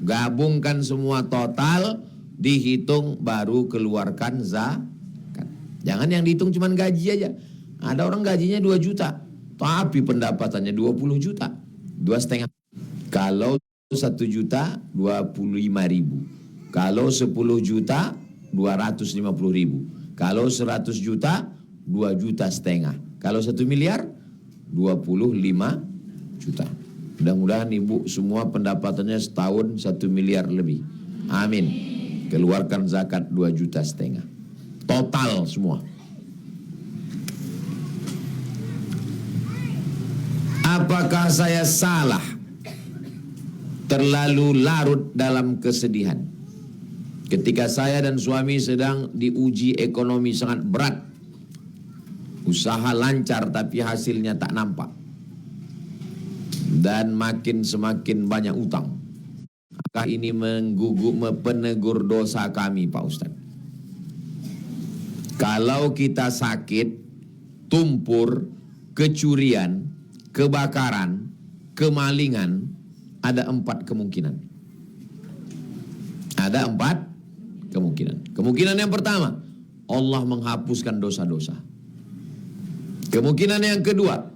Gabungkan semua total, dihitung baru keluarkan zakat. Jangan yang dihitung cuma gaji aja. Ada orang gajinya 2 juta, tapi pendapatannya 20 juta, 2,5. Kalau 1 juta 25.000. Kalau 10 juta 250.000. Kalau 100 juta 2,5 juta. Kalau 1 miliar 25 juta. Mudah-mudahan ibu semua pendapatannya setahun 1 miliar lebih. Amin. Keluarkan zakat 2,5 juta. Total semua. Apakah saya salah terlalu larut dalam kesedihan ketika saya dan suami sedang diuji ekonomi sangat berat? Usaha lancar tapi hasilnya tak nampak, dan semakin banyak utang. Maka ini penegur dosa kami, Pak Ustadz. Kalau kita sakit, tumpur, kecurian, kebakaran, kemalingan, ada 4 kemungkinan. Ada 4 kemungkinan. Kemungkinan yang pertama, Allah menghapuskan dosa-dosa. Kemungkinan yang kedua,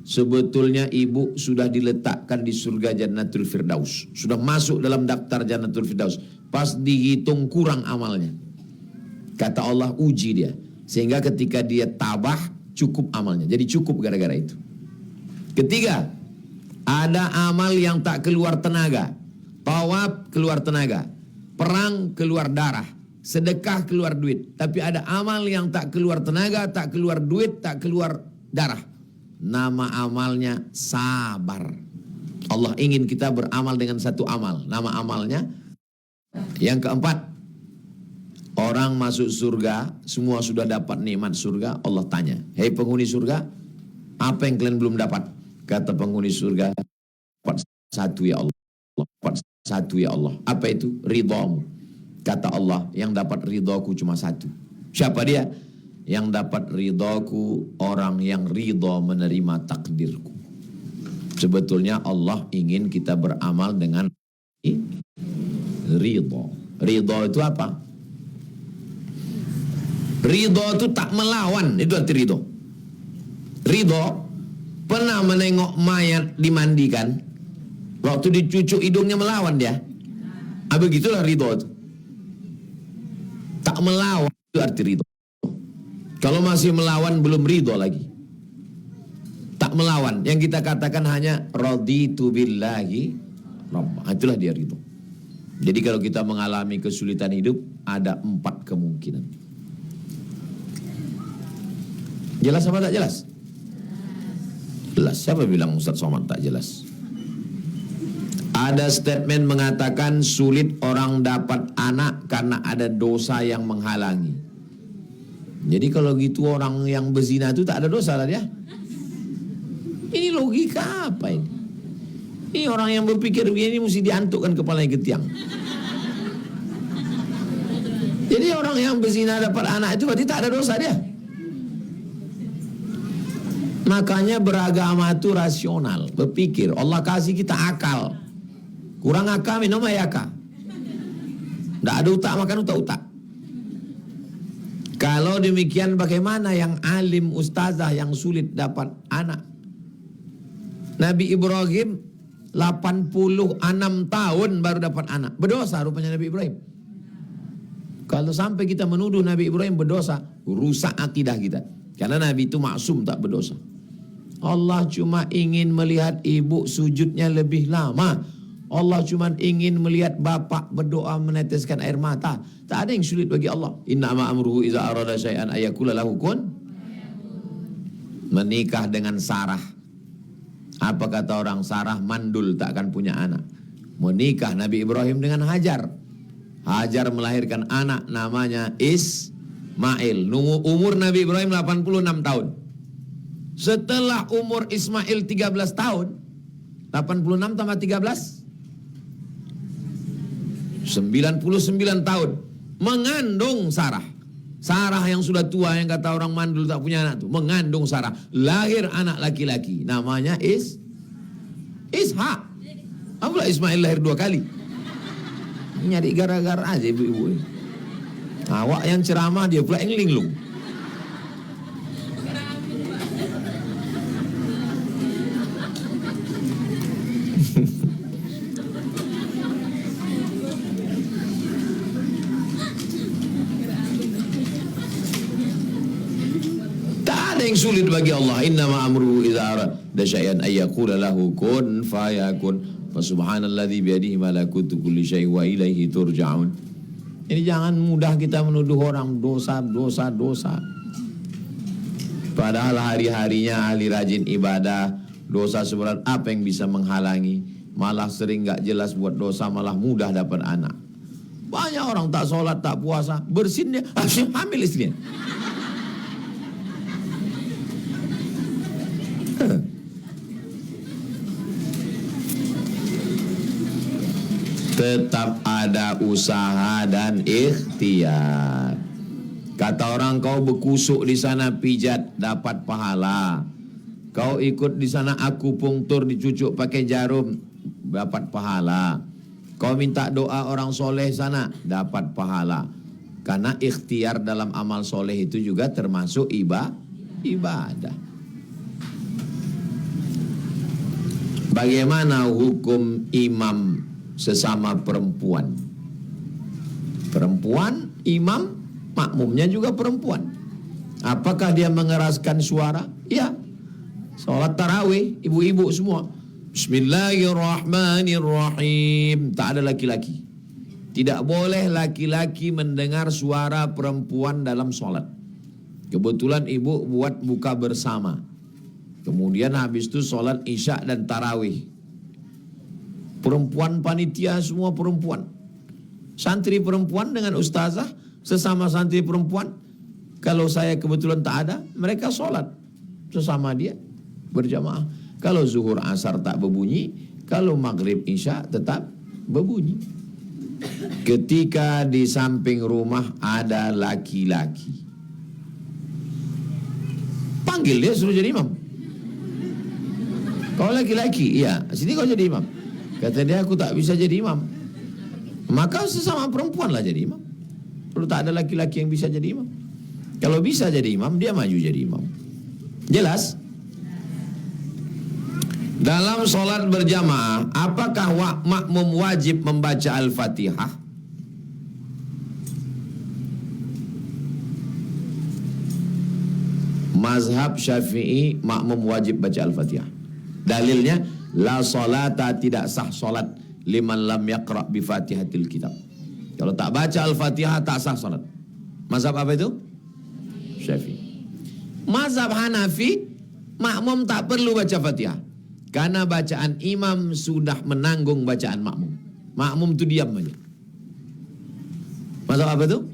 sebetulnya ibu sudah diletakkan di surga Jannatul Firdaus, sudah masuk dalam daftar Jannatul Firdaus. Pas dihitung kurang amalnya, kata Allah uji dia, sehingga ketika dia tabah cukup amalnya. Jadi cukup gara-gara itu. Ketiga, ada amal yang tak keluar tenaga, tawaf keluar tenaga, perang keluar darah, sedekah keluar duit. Tapi ada amal yang tak keluar tenaga, tak keluar duit, tak keluar darah. Nama amalnya sabar. Allah ingin kita beramal dengan satu amal. Nama amalnya. Yang keempat, orang masuk surga, semua sudah dapat nikmat surga. Allah tanya, hei penghuni surga, apa yang kalian belum dapat? Kata penghuni surga, dapat satu ya Allah. Dapat satu ya Allah. Apa itu? Ridhamu. Kata Allah, yang dapat ridhaku cuma satu. Siapa dia? Yang dapat ridhaku, orang yang ridha menerima takdirku. Sebetulnya Allah ingin kita beramal dengan ridha. Ridha itu apa? Ridha itu tak melawan. Itu arti ridha. Ridha, pernah menengok mayat dimandikan, waktu dicucuk hidungnya melawan dia. Begitulah ridha itu. Tak melawan, itu arti ridha. Kalau masih melawan belum ridha lagi. Tak melawan. Yang kita katakan hanya raditu billahi rabb. Itulah dia ridha. Jadi kalau kita mengalami kesulitan hidup, ada 4 kemungkinan. Jelas apa tak jelas? Jelas. Siapa bilang Ustaz Somad tak jelas? Ada statement mengatakan sulit orang dapat anak karena ada dosa yang menghalangi. Jadi kalau gitu orang yang berzina itu tak ada dosa lah dia. Ini logika apa ini? Ini orang yang berpikir begini mesti diantukkan kepalanya ke tiang. Jadi orang yang berzina dapat anak itu berarti tak ada dosa dia. Makanya beragama itu rasional, berpikir. Allah kasih kita akal. Kurang akal minum ayaka. Tidak ada utak makan utak-utak. Kalau demikian bagaimana yang alim ustazah yang sulit dapat anak? Nabi Ibrahim 86 tahun baru dapat anak. Berdosa rupanya Nabi Ibrahim. Kalau sampai kita menuduh Nabi Ibrahim berdosa, rusak akidah kita. Karena Nabi itu maksum tak berdosa. Allah cuma ingin melihat ibu sujudnya lebih lama. Allah cuma ingin melihat bapak berdoa meneteskan air mata. Tak ada yang sulit bagi Allah. Inna ma amruhu iza arada syai'an ayakula lahu kun. Menikah dengan Sarah. Apa kata orang? Sarah mandul, tak akan punya anak. Menikah Nabi Ibrahim dengan Hajar. Hajar melahirkan anak namanya Ismail. Umur Nabi Ibrahim 86 tahun. Setelah umur Ismail 13 tahun, 86 tambah 13 99 tahun, mengandung Sarah. Sarah yang sudah tua, yang kata orang mandul tak punya anak tuh, mengandung Sarah. Lahir anak laki-laki, namanya Ishak. Apalah Ismail lahir 2 kali. Nyari gara-gara aja ibu-ibu. Awak yang ceramah, dia pula yang linglung. Yang sulit bagi Allah. Innama amruhu idza arada syai'an ay yaqula lahu kun fayakun. Fa subhanalladzi bi yadihi malakutu kulli syai'in wa ilaihi turja'un. Jadi jangan mudah kita menuduh orang dosa. Padahal hari-harinya ahli rajin ibadah, dosa seberat apa yang bisa menghalangi? Malah sering enggak jelas buat dosa, malah mudah dapat anak. Banyak orang tak sholat, tak puasa, bersin dia, hamil istrinya. Tetap ada usaha dan ikhtiar. Kata orang, kau berkusuk di sana pijat dapat pahala. Kau ikut di sana akupunktur dicucuk pakai jarum dapat pahala. Kau minta doa orang soleh sana dapat pahala. Karena ikhtiar dalam amal soleh itu juga termasuk ibadah. Bagaimana hukum imam sesama perempuan? Perempuan, imam, makmumnya juga perempuan. Apakah dia mengeraskan suara? Ya. Sholat tarawih, ibu-ibu semua. Bismillahirrahmanirrahim. Tak ada laki-laki. Tidak boleh laki-laki mendengar suara perempuan dalam solat. Kebetulan ibu buat buka bersama. Kemudian habis itu solat isya dan tarawih. Perempuan panitia semua perempuan. Santri perempuan dengan ustazah, sesama santri perempuan. Kalau saya kebetulan tak ada, mereka solat sesama dia berjamaah. Kalau zuhur asar tak berbunyi, kalau maghrib isya tetap berbunyi. Ketika di samping rumah ada laki-laki, panggil dia, suruh jadi imam. Kau laki-laki, iya, sini kau jadi imam. Kata dia, aku tak bisa jadi imam. Maka sesama perempuan lah jadi imam. Perlu tak ada laki-laki yang bisa jadi imam. Kalau bisa jadi imam, dia maju jadi imam. Jelas? Dalam solat berjamaah, apakah makmum wajib membaca Al-Fatihah? Mazhab Syafi'i, makmum wajib baca Al-Fatihah. Dalilnya, la salata, tidak sah solat liman lam yaqra' bi Fatihatil Kitab. Kalau tak baca Al-Fatihah, tak sah solat. Mazhab apa itu? Syafi'i. Mazhab Hanafi, makmum tak perlu baca Fatihah. Karena bacaan imam sudah menanggung bacaan makmum. Makmum tu diam aja. Mazhab apa tu?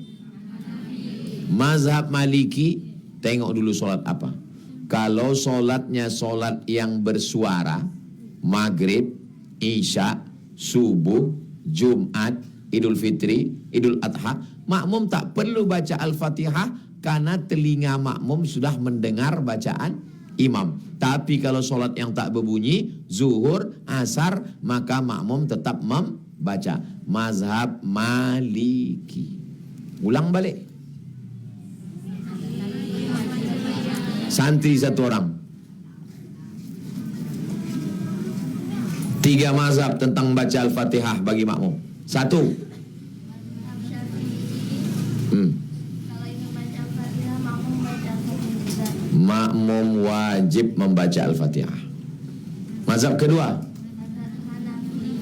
Mazhab Maliki, tengok dulu solat apa. Kalau solatnya solat yang bersuara, maghrib, isya, subuh, Jumat, Idul Fitri, Idul Adha, makmum tak perlu baca Al-Fatihah karena telinga makmum sudah mendengar bacaan imam. Tapi kalau solat yang tak berbunyi, zuhur, asar, maka makmum tetap membaca. Mazhab Maliki. Ulang balik. Santri satu orang. 3 mazhab tentang baca Al-Fatihah bagi makmum. 1. Kalau ingin baca Al-Fatihah, makmum baca Al-Fatihah juga. Makmum wajib membaca Al-Fatihah. Mazhab kedua. Mazhab Hanafi.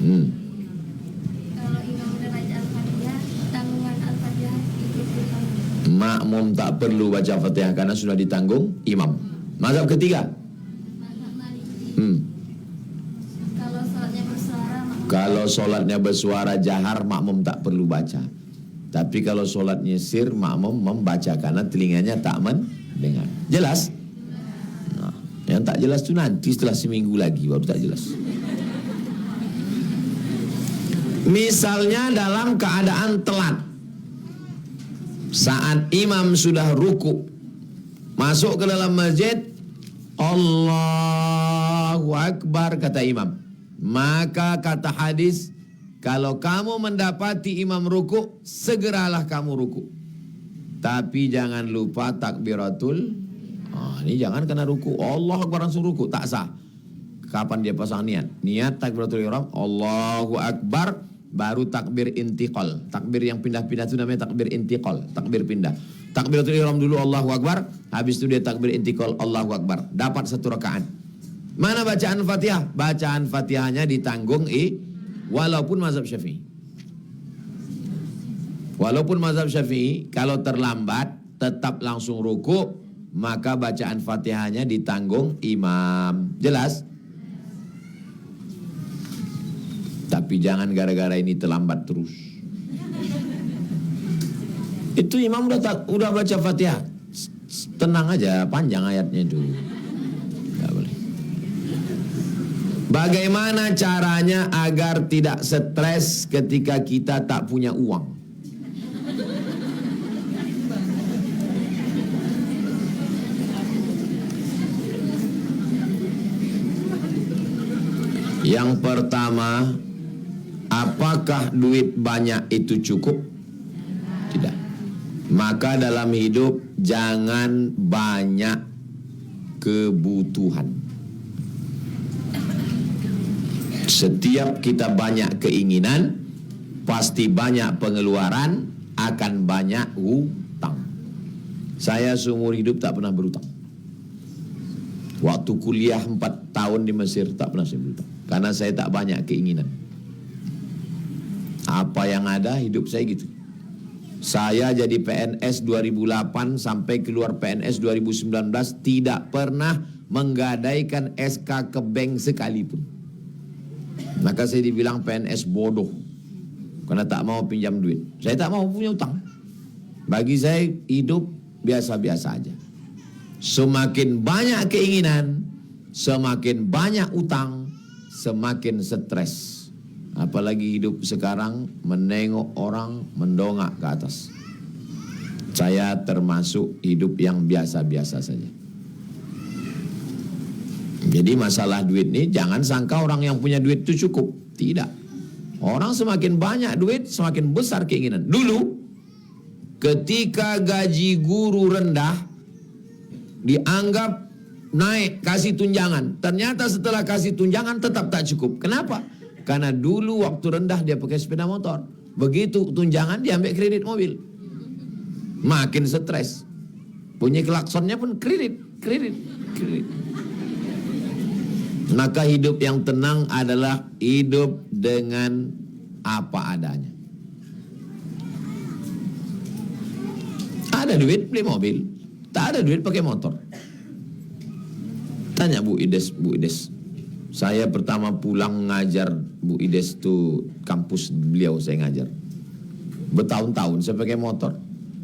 Kalau imam udah baca Al-Fatihah, tanggungan Al-Fatihah ikut ditanggung. Makmum tak perlu baca Al-Fatihah karena sudah ditanggung imam. Mazhab ketiga. Mazhab Maliki. Kalau sholatnya bersuara, makmum. Kalau solatnya bersuara jahar, makmum tak perlu baca. Tapi kalau solatnya sir, makmum membaca karena telinganya tak mendengar. Jelas? Nah, yang tak jelas tu nanti setelah seminggu lagi baru tak jelas. Misalnya dalam keadaan telat, saat imam sudah ruku, masuk ke dalam masjid, Allahu Akbar kata imam. Maka kata hadis, kalau kamu mendapati imam ruku, segeralah kamu ruku. Tapi jangan lupa takbiratul. Ini jangan kena ruku, Allah Akbar langsung ruku, tak sah. Kapan dia pasang niat? Niat takbiratul ihram, Allahu Akbar, baru takbir intiqal. Takbir yang pindah-pindah itu namanya takbir intiqal, takbir pindah. Takbiratul ihram dulu Allahu Akbar, habis itu dia takbir intiqal Allahu Akbar. Dapat 1 rakaat. Mana bacaan Fatihah? Bacaan Fatihahnya ditanggung walaupun mazhab Syafi'i. Walaupun mazhab Syafi'i, kalau terlambat tetap langsung ruku, maka bacaan Fatihahnya ditanggung imam. Jelas? Tapi jangan gara-gara ini terlambat terus. Itu imam udah baca Fatihah, tenang aja, panjang ayatnya itu. Nggak boleh. Bagaimana caranya agar tidak stres ketika kita tak punya uang? Yang pertama, apakah duit banyak itu cukup? Tidak. Maka dalam hidup jangan banyak kebutuhan. Setiap kita banyak keinginan, pasti banyak pengeluaran, akan banyak hutang. Saya seumur hidup tak pernah berhutang. Waktu kuliah 4 tahun di Mesir tak pernah saya berhutang. Karena saya tak banyak keinginan. Apa yang ada, hidup saya gitu. Saya jadi PNS 2008 sampai keluar PNS 2019 tidak pernah menggadaikan SK ke bank sekalipun. Maka saya dibilang PNS bodoh karena tak mau pinjam duit. Saya tak mau punya utang. Bagi saya hidup biasa-biasa aja. Semakin banyak keinginan, semakin banyak utang, semakin stres. Apalagi hidup sekarang menengok orang mendongak ke atas. Saya termasuk hidup yang biasa-biasa saja. Jadi masalah duit ini jangan sangka orang yang punya duit itu cukup. Tidak. Orang semakin banyak duit, semakin besar keinginan. Dulu ketika gaji guru rendah dianggap naik, kasih tunjangan. Ternyata setelah kasih tunjangan tetap tak cukup. Kenapa? Karena dulu waktu rendah dia pakai sepeda motor. Begitu tunjangan dia ambil kredit mobil. Makin stres. Bunyi klaksonnya pun kredit. Maka hidup yang tenang adalah hidup dengan apa adanya. Ada duit beli mobil, tak ada duit pakai motor. Tanya Bu Ides. Saya pertama pulang ngajar Bu Ides tuh kampus beliau saya ngajar. Bertahun-tahun saya pakai motor,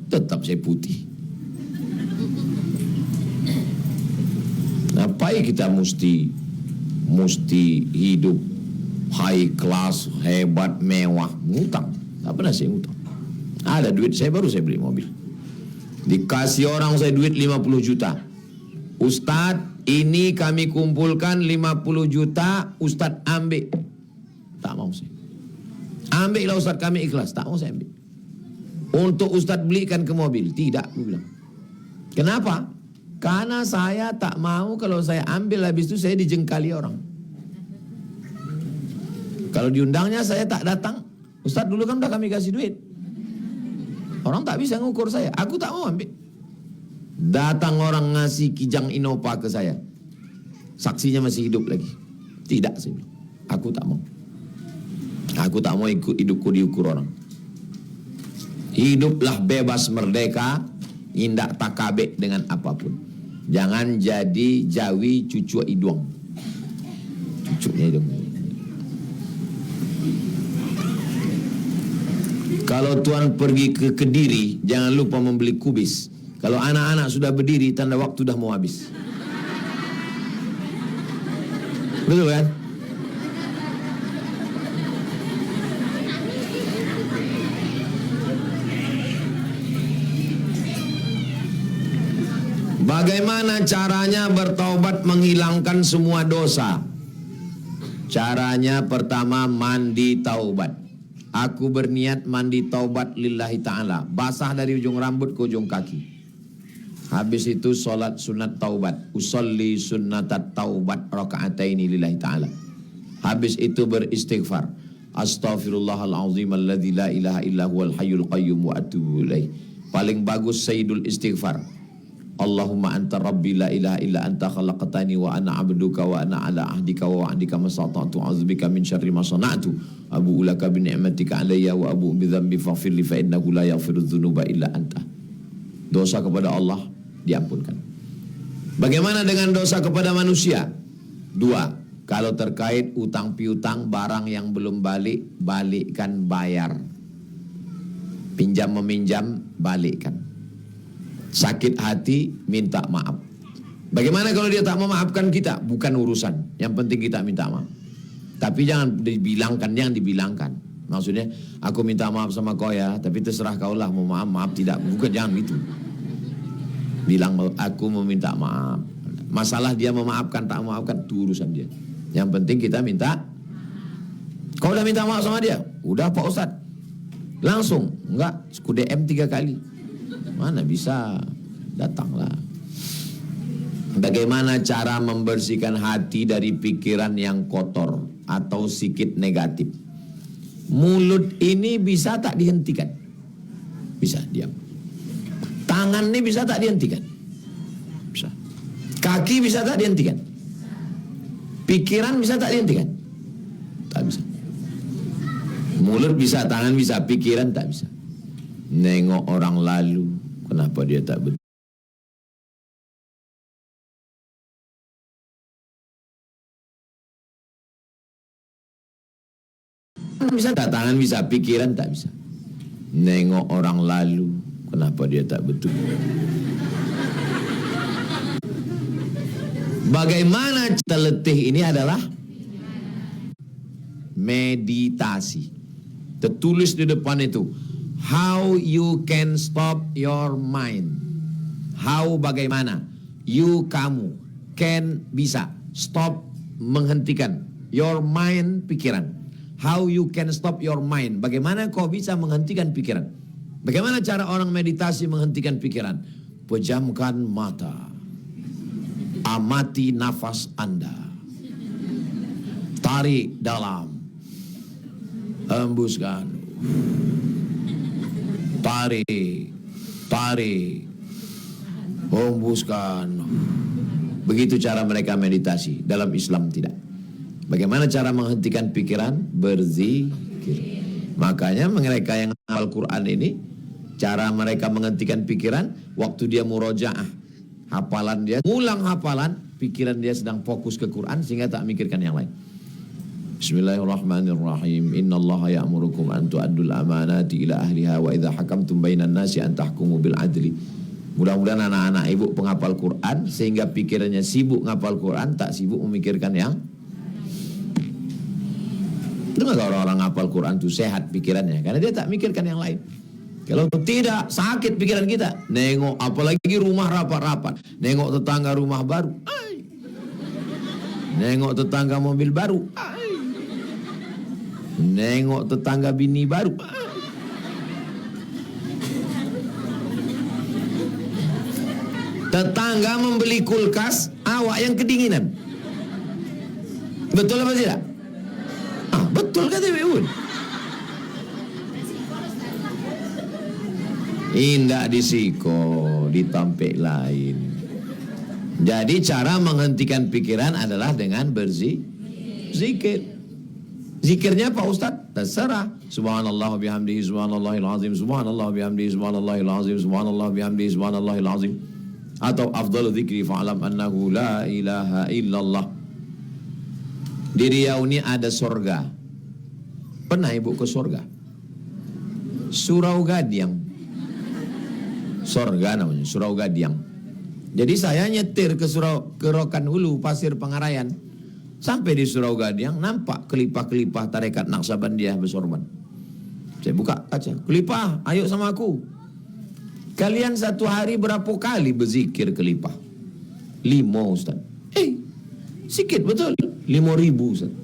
tetap saya putih. Ngapain kita mesti hidup high class, hebat, mewah, ngutang? Tak pernah saya ngutang. Ada duit saya baru saya beli mobil. Dikasih orang saya duit 50 juta. Ustadz, ini kami kumpulkan 50 juta, Ustadz ambil. Tak mau saya. Ambillah Ustadz, kami ikhlas. Tak mau saya ambil. Untuk Ustadz belikan ke mobil. Tidak, aku bilang. Kenapa? Karena saya tak mau kalau saya ambil habis itu saya dijengkali orang. Kalau diundangnya saya tak datang. Ustadz dulu kan udah kami kasih duit. Orang tak bisa ngukur saya. Aku tak mau ambil. Datang orang ngasih Kijang Innova ke saya. Saksinya masih hidup lagi. Tidak sih. Aku tak mau. Aku tak mau ikut hidupku diukur orang. Hiduplah bebas merdeka. Indak takabek dengan apapun. Jangan jadi Jawi cucu hidung. Cucunya hidung. Kalau tuan pergi ke Kediri, jangan lupa membeli kubis. Kalau anak-anak sudah berdiri, tanda waktu dah mau habis. Betul kan? Bagaimana caranya bertaubat menghilangkan semua dosa? Caranya pertama mandi taubat. Aku berniat mandi taubat lillahi ta'ala. Basah dari ujung rambut ke ujung kaki. Habis itu solat sunat taubat. Usolli sunnatat taubat raka'ataini lillahi ta'ala. Habis itu beristighfar. Astaghfirullahalazim alladzi la ilaha illa huwal hayyul qayyum wa atubu ilaih. Paling bagus sayyidul istighfar. Allahumma anta rabbi la ilaha illa anta khalaqtani wa ana abduka wa ana ala ahdika wa wa'dika masata'tu a'udzubika min syarri ma sana'tu abu'u laka bi ni'matika alayya wa abu'u bi dhanbi faghfir li fa innahu la yaghfiru dzunuba illa anta. Dosa kepada Allah diampunkan. Bagaimana dengan dosa kepada manusia? Dua. Kalau terkait utang piutang, barang yang belum balik, balikkan bayar. Pinjam meminjam, balikkan. Sakit hati, minta maaf. Bagaimana kalau dia tak memaafkan kita? Bukan urusan. Yang penting kita minta maaf. Tapi jangan dibilangkan. Maksudnya, aku minta maaf sama kau ya, tapi terserah kau lah mau maaf tidak. Bukan, jangan gitu. Bilang aku meminta maaf. Masalah dia memaafkan tak memaafkan itu urusan dia. Yang penting kita minta. Kau udah minta maaf sama dia? Udah Pak Ustadz. Langsung? Enggak, aku DM 3 kali. Mana bisa, datanglah. Bagaimana cara membersihkan hati dari pikiran yang kotor atau sikit negatif? Mulut ini bisa tak dihentikan? Bisa, diam. Tangan ini bisa tak dihentikan? Bisa. Kaki bisa tak dihentikan? Pikiran bisa tak dihentikan? Tak bisa. Mulut bisa, tangan bisa, pikiran tak bisa. Nengok orang lalu, kenapa dia tak betul? Bisa tak, tangan bisa, pikiran tak bisa. Nengok orang lalu, kenapa dia tak betul? Bagaimana kita letih ini adalah meditasi. Tertulis di depan itu, how you can stop your mind. How, bagaimana, you, kamu, can, bisa, stop, menghentikan, your mind, pikiran. How you can stop your mind. Bagaimana kau bisa menghentikan pikiran? Bagaimana cara orang meditasi menghentikan pikiran? Pejamkan mata. Amati nafas Anda. Tarik dalam. Hembuskan. Tarik. Tarik. Hembuskan. Begitu cara mereka meditasi. Dalam Islam tidak. Bagaimana cara menghentikan pikiran? Berzikir. Makanya mereka yang hafal Quran ini, cara mereka menghentikan pikiran, waktu dia murojaah, hafalan dia, ngulang hafalan, pikiran dia sedang fokus ke Quran sehingga tak mikirkan yang lain. Bismillahirrahmanirrahim. Innallaha ya'murukum an tu'addul amanati ila ahliha wa idza hakamtum bainan nasi an tahkumu bil adli. Mudah-mudahan anak-anak ibu penghafal Quran sehingga pikirannya sibuk ngapal Quran, tak sibuk memikirkan yang. Dengar orang-orang ngapal Quran itu sehat pikirannya karena dia tak mikirkan yang lain. Kalau tidak, sakit pikiran kita. Nengok apalagi rumah rapat-rapat, nengok tetangga rumah baru, ay. Nengok tetangga mobil baru, ay. Nengok tetangga bini baru, ay. Tetangga membeli kulkas, awak yang kedinginan. Betul apa tidak? Betul kata Ibu. Indah disiko, ditampik lain. Jadi cara menghentikan pikiran adalah dengan berzikir. Zikirnya Pak Ustadz? Terserah. Subhanallah bihamdihi subhanallahil azim, subhanallah bihamdihi subhanallahil azim, subhanallah bihamdihi subhanallahil azim. Atau afdalu dzikri fa'lam annahu la ilaha illallah. Di Riau ini ada sorga. Pernah ibu ke sorga? Surau Gadiang. Sorga namanya, Surau Gadiang. Jadi saya nyetir ke Rokan Hulu, Pasir Pengarayan. Sampai di Surau Gadiang, nampak kelipah-kelipah tarekat Naksabandiah bersorban. Saya buka kaca, kelipah, ayo sama aku. Kalian satu hari berapa kali berzikir kelipah? 5 Ustaz. Sikit betul, 5.000 Ustaz.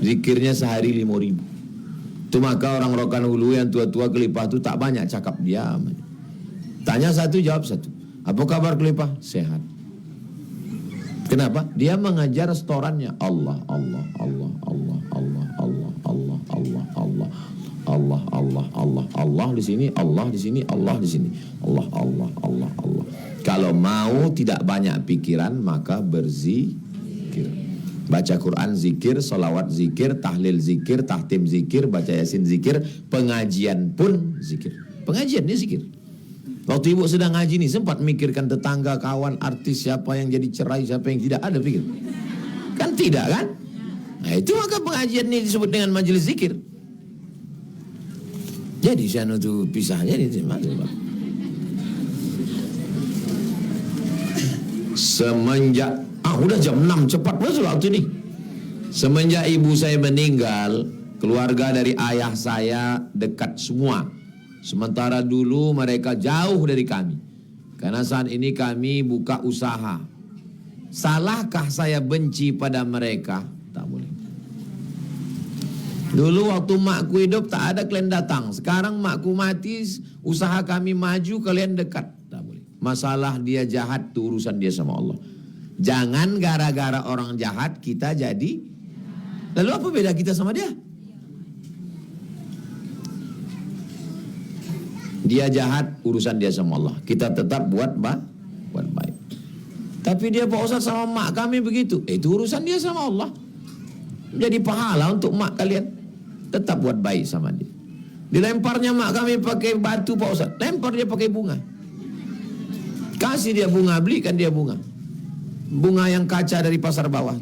Zikirnya sehari 5.000. Itu maka orang Rokan Hulu yang tua-tua kelipah itu tak banyak cakap, diam. Tanya satu, jawab satu. Apa kabar kelipah? Sehat. Kenapa? Dia mengajar restorannya. Allah, Allah, Allah, Allah, Allah, Allah, Allah, Allah, Allah, Allah, Allah, Allah, Allah di sini, Allah di sini, Allah di sini, Allah, Allah, Allah, Allah. Kalau mau tidak banyak pikiran maka berzikir. Baca Quran zikir, salawat zikir, tahlil zikir, tahtim zikir, baca yasin zikir, pengajian pun zikir. Pengajian ini zikir. Waktu ibu sedang ngaji nih sempat mikirkan tetangga, kawan, artis, siapa yang jadi cerai, siapa yang tidak, ada pikir? Kan tidak kan? Nah itu maka pengajian ini disebut dengan majelis zikir. Jadi saya itu pisah jadi semenjak udah jam 6 cepat betul waktu ini. Semenjak ibu saya meninggal, keluarga dari ayah saya dekat semua. Sementara dulu mereka jauh dari kami. Karena saat ini kami buka usaha. Salahkah saya benci pada mereka? Tak boleh. Dulu waktu makku hidup tak ada kalian datang. Sekarang makku mati, usaha kami maju, kalian dekat. Tak boleh. Masalah dia jahat itu urusan dia sama Allah. Jangan gara-gara orang jahat kita jadi. Lalu apa beda kita sama dia? Dia jahat, urusan dia sama Allah. Kita tetap buat baik. Tapi dia Pak Ustaz sama mak kami begitu. Itu urusan dia sama Allah. Jadi pahala untuk mak kalian. Tetap buat baik sama dia. Dilemparnya mak kami pakai batu Pak Ustaz, lempar dia pakai bunga. Kasih dia bunga, belikan dia bunga. Bunga yang kaca dari pasar bawah.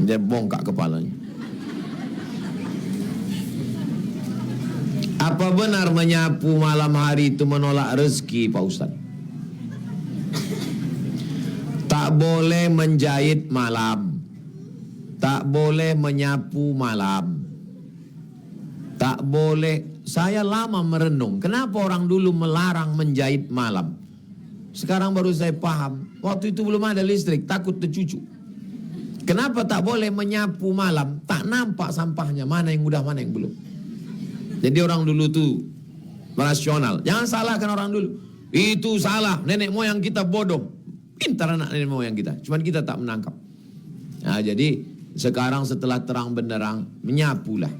Dia bongkak kepalanya. Apa benar menyapu malam hari itu menolak rezeki Pak Ustaz? Tak boleh menjahit malam, tak boleh menyapu malam, tak boleh. Saya lama merenung, kenapa orang dulu melarang menjahit malam? Sekarang baru saya paham. Waktu itu belum ada listrik, takut tercucuk. Kenapa tak boleh menyapu malam? Tak nampak sampahnya, mana yang udah, mana yang belum. Jadi orang dulu tuh rasional. Jangan salahkan orang dulu. Itu salah, nenek moyang kita bodoh. Pintar anak nenek moyang kita, cuman kita tak menangkap. Nah, jadi sekarang setelah terang benderang, menyapulah,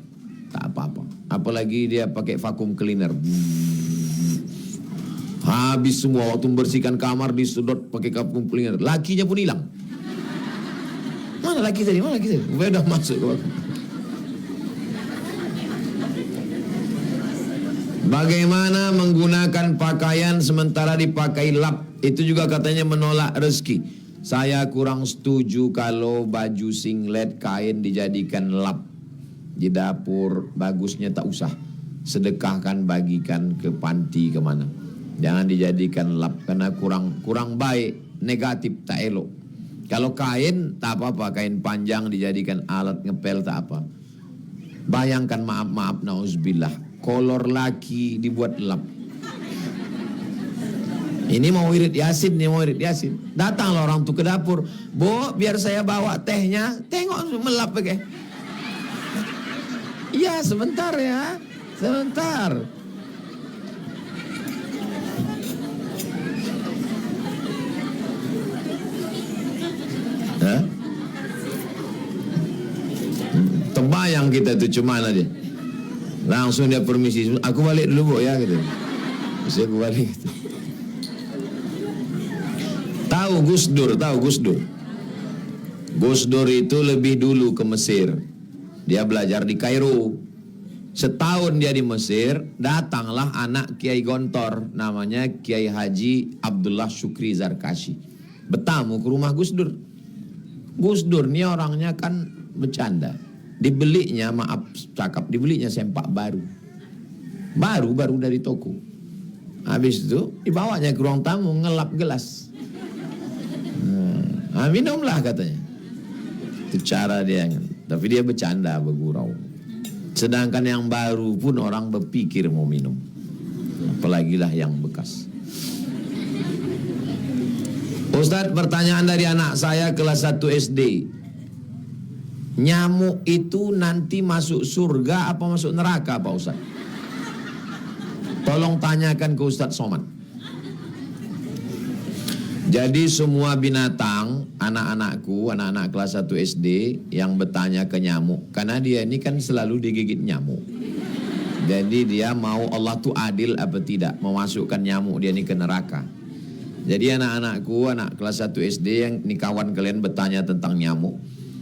tak apa-apa. Apalagi dia pakai vacuum cleaner. Habis semua, waktu membersihkan kamar disedot pakai vacuum cleaner. Lakinya pun hilang. Mana laki tadi? Mana laki tadi? Udah masuk ke vacuum. Bagaimana menggunakan pakaian sementara dipakai lap? Itu juga katanya menolak rezeki. Saya kurang setuju kalau baju singlet kain dijadikan lap di dapur. Bagusnya tak usah. Sedekahkan, bagikan ke panti kemana. Jangan dijadikan lap karena kurang baik, negatif, tak elok. Kalau kain tak apa-apa, kain panjang dijadikan alat ngepel tak apa. Bayangkan, maaf nauzubillah, kolor laki dibuat lap. Ini mau wirid Yasin, ini mau wirid Yasin. Datanglah orang tuh ke dapur. Bu, biar saya bawa tehnya. Tengok melap pakai. Iya, sebentar ya. Sebentar. Hah? Terbayang kita itu cuma aja. Langsung dia permisi. Aku balik dulu Bu ya gitu. Terus aku balik gitu. Tahu Gus Dur. Gus Dur itu lebih dulu ke Mesir. Dia belajar di Kairo. Setahun dia di Mesir, datanglah anak Kiai Gontor, namanya Kiai Haji Abdullah Syukri Zarkashi. Bertamu ke rumah Gus Dur. Gus Dur ini orangnya kan bercanda. Dibelinya, maaf cakap, dibelinya sempak baru. Baru dari toko. Habis itu dibawanya ke ruang tamu, ngelap gelas. Minumlah katanya. Itu cara dia. Tapi dia bercanda, bergurau. Sedangkan yang baru pun orang berpikir mau minum. Apalagi lah yang bekas. Ustadz, pertanyaan dari anak saya kelas 1 SD. Nyamuk itu nanti masuk surga apa masuk neraka Pak Ustadz? Tolong tanyakan ke Ustadz Somad. Jadi semua binatang, anak-anakku, anak-anak kelas 1 SD yang bertanya ke nyamuk, karena dia ini kan selalu digigit nyamuk. Jadi dia mau Allah tuh adil apa tidak, memasukkan nyamuk dia ini ke neraka. Jadi anak-anakku, anak kelas 1 SD yang ini kawan kalian bertanya tentang nyamuk.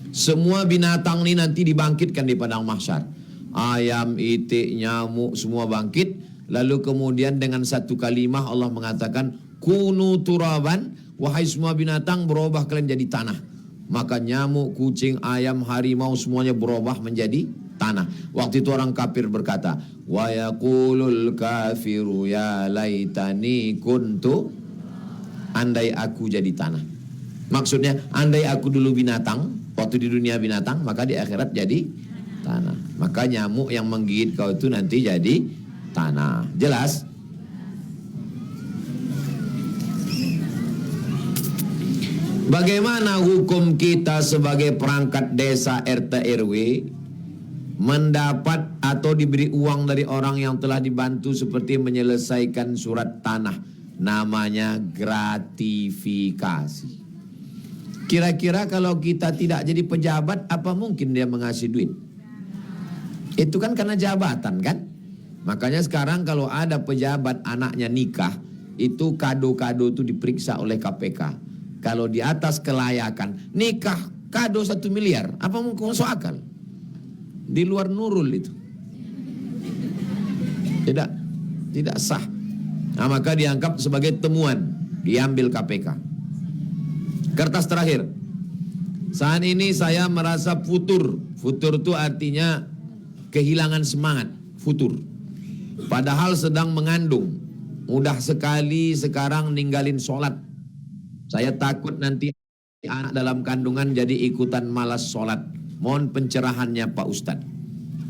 Semua binatang ini nanti dibangkitkan di padang mahsyar. Ayam, itik, nyamuk, semua bangkit. Lalu kemudian dengan satu kalimah Allah mengatakan, kunu turaban, wahai semua binatang berubah kalian jadi tanah. Maka nyamuk, kucing, ayam, harimau semuanya berubah menjadi tanah. Waktu itu orang kafir berkata, wa yaqulul kafiru ya laitani kuntu, andai aku jadi tanah. Maksudnya andai aku dulu binatang, waktu di dunia binatang, maka di akhirat jadi tanah. Maka nyamuk yang menggigit kau itu nanti jadi tanah. Jelas? Bagaimana hukum kita sebagai perangkat desa RT RW mendapat atau diberi uang dari orang yang telah dibantu seperti menyelesaikan surat tanah, namanya gratifikasi. Kira-kira kalau kita tidak jadi pejabat, apa mungkin dia mengasih duit? Itu kan karena jabatan kan? Makanya sekarang kalau ada pejabat anaknya nikah, itu kado-kado itu diperiksa oleh KPK. Kalau di atas kelayakan, nikah kado 1 miliar. Apa mungkin masuk akal? Di luar nurul itu. Tidak sah. Nah, maka dianggap sebagai temuan, diambil KPK. Kertas terakhir. Saat ini saya merasa futur. Futur itu artinya kehilangan semangat, futur. Padahal sedang mengandung. Mudah sekali sekarang ninggalin sholat. Saya takut nanti anak dalam kandungan jadi ikutan malas sholat. Mohon pencerahannya Pak Ustadz.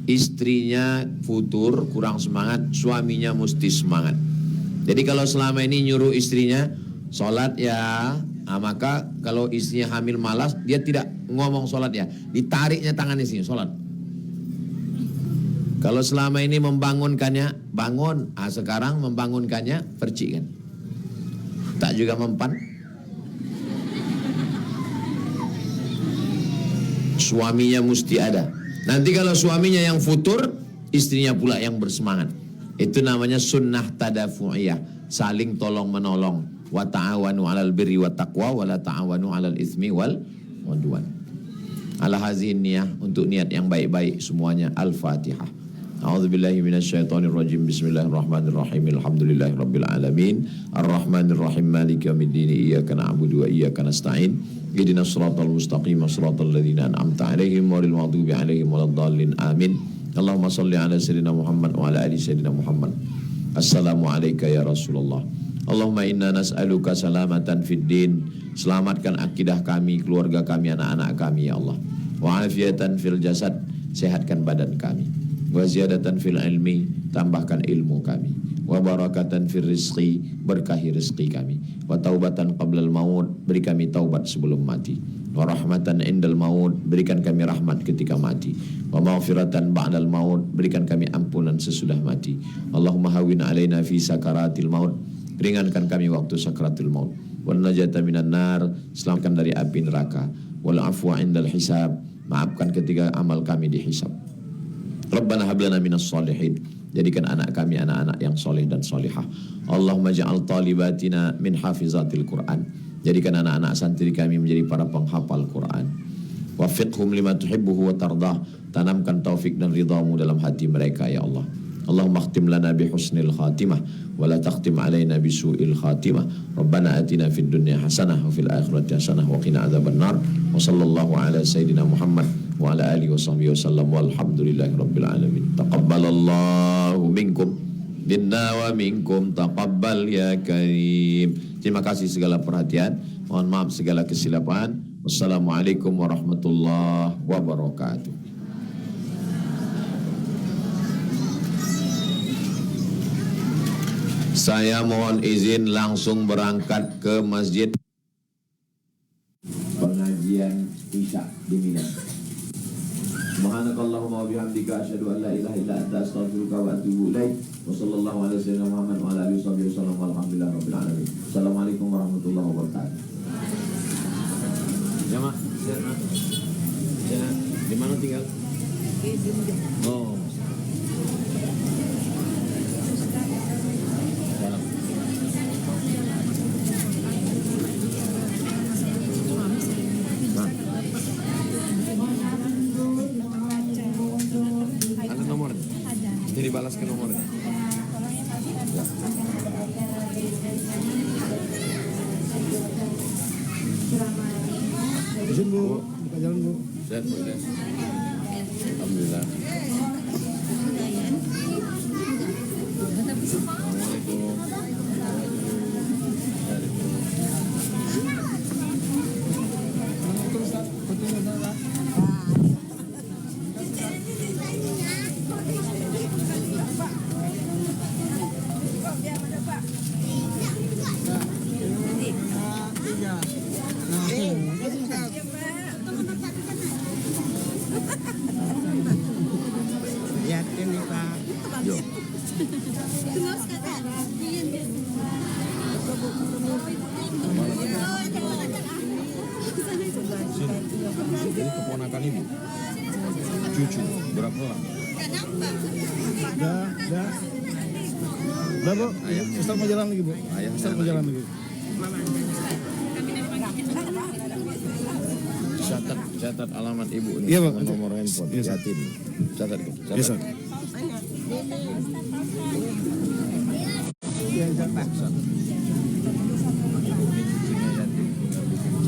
Istrinya futur, kurang semangat, suaminya mesti semangat. Jadi kalau selama ini nyuruh istrinya sholat ya, nah maka kalau istrinya hamil malas, dia tidak ngomong sholat ya, ditariknya tangan istrinya sholat. Kalau selama ini membangunkannya, bangun. Ah, sekarang membangunkannya, percik kan. Tak juga mempan. Suaminya mesti ada. Nanti kalau suaminya yang futur, istrinya pula yang bersemangat. Itu namanya sunnah tadafu'iyah. Saling tolong menolong. Wa ta'awanu 'alal birri wat taqwa wa la ta'awanu 'alal itsmi wal 'udwan. Ala hazihin niyah, untuk niat yang baik-baik semuanya. Al-Fatihah. A'udzubillahi minasyaitonir rajim. Bismillahirrahmanirrahim. Alhamdulillahirabbil alamin. Arrahmanirrahim. Maliki yaumiddin. Iyyaka na'budu wa iyyaka nasta'in. Ihdinas siratal mustaqim. Shiratal ladzina an'amta 'alaihim ghairil maghdubi 'alaihim waladdallin. Amin. Allahumma shalli ala sayyidina Muhammad wa ala ali sayyidina Muhammad. Assalamu alayka ya Rasulullah. Allahumma inna nas'aluka salamatan fid din. Selamatkan akidah kami, keluarga kami, anak-anak kami ya Allah. Wa afiatan fil jasad. Sehatkan badan kami. Wa ziyadatan fil ilmi. Tambahkan ilmu kami. Wa barakatan fil rizqi. Berkahi rizqi kami. Wa taubatan qablal maut. Beri kami taubat sebelum mati. Wa rahmatan indal maut. Berikan kami rahmat ketika mati. Wa maghfiratan ba'dal maut. Berikan kami ampunan sesudah mati. Allahumma hawin alaina fi sakaratil maut. Ringankan kami waktu sakaratul maut. Wal najata minan nar. Selamatkan dari api neraka. Wal afwa indal hisab. Maafkan ketika amal kami dihisab. Rabbana hablana minas solihin. Jadikan anak kami anak-anak yang soleh dan solihah. Allahumma ja'al talibatina min hafizatil Qur'an. Jadikan anak-anak santri kami menjadi para penghafal Quran. Wafiqhum lima tuhibbuhu wa tardah. Tanamkan taufik dan ridhamu dalam hati mereka ya Allah. Allahumma khtim lana bi husnil khatimah wa la takhtim alaina bi su'il khatimah. Rabbana atina fid dunya hasanah wa fil akhirati hasanah wa qina adzabannar. Wa sallallahu ala sayyidina Muhammad wa ala alihi wa sahbihi wasallam walhamdulillahi rabbil alamin. Taqabbalallahu minkum minna wa minkum taqabbal ya karim. Terima kasih segala perhatian. Mohon maaf segala kesilapan. Wassalamualaikum warahmatullahi wabarakatuh. Saya mohon izin langsung berangkat ke masjid pengajian Isya di Mina. Subhanakallahumma wa bihamdika asyhadu an la ilaha illa anta astaghfiruka wa atubu ilaik. Wa sallallahu ala sayyidina Muhammad wa ala alihi wasallam walhamdulillahirabbil alamin. Assalamualaikum warahmatullahi wabarakatuh. Jamaah, ya, di mana tinggal? Oh. Balas ke nomornya. Izin Bu, buka jalan Bu. Sehat Bu, ya. Alhamdulillah. Jadi keponakan ibu, cucu, berapa orang? Udah Bu, Ustaz mau jalan lagi Bu. Ustaz mau jalan lagi. Catat. Catat alamat ibu nih. Iya, Pak. Sama nomor handphone. Iya, Sat. Yatin. Catat. Iya, Sat.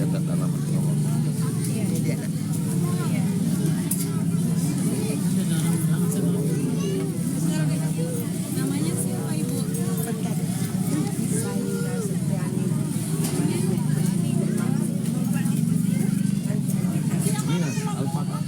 Catat alamat nomor. Namanya siapa ibu? Mina, Al-Fatah.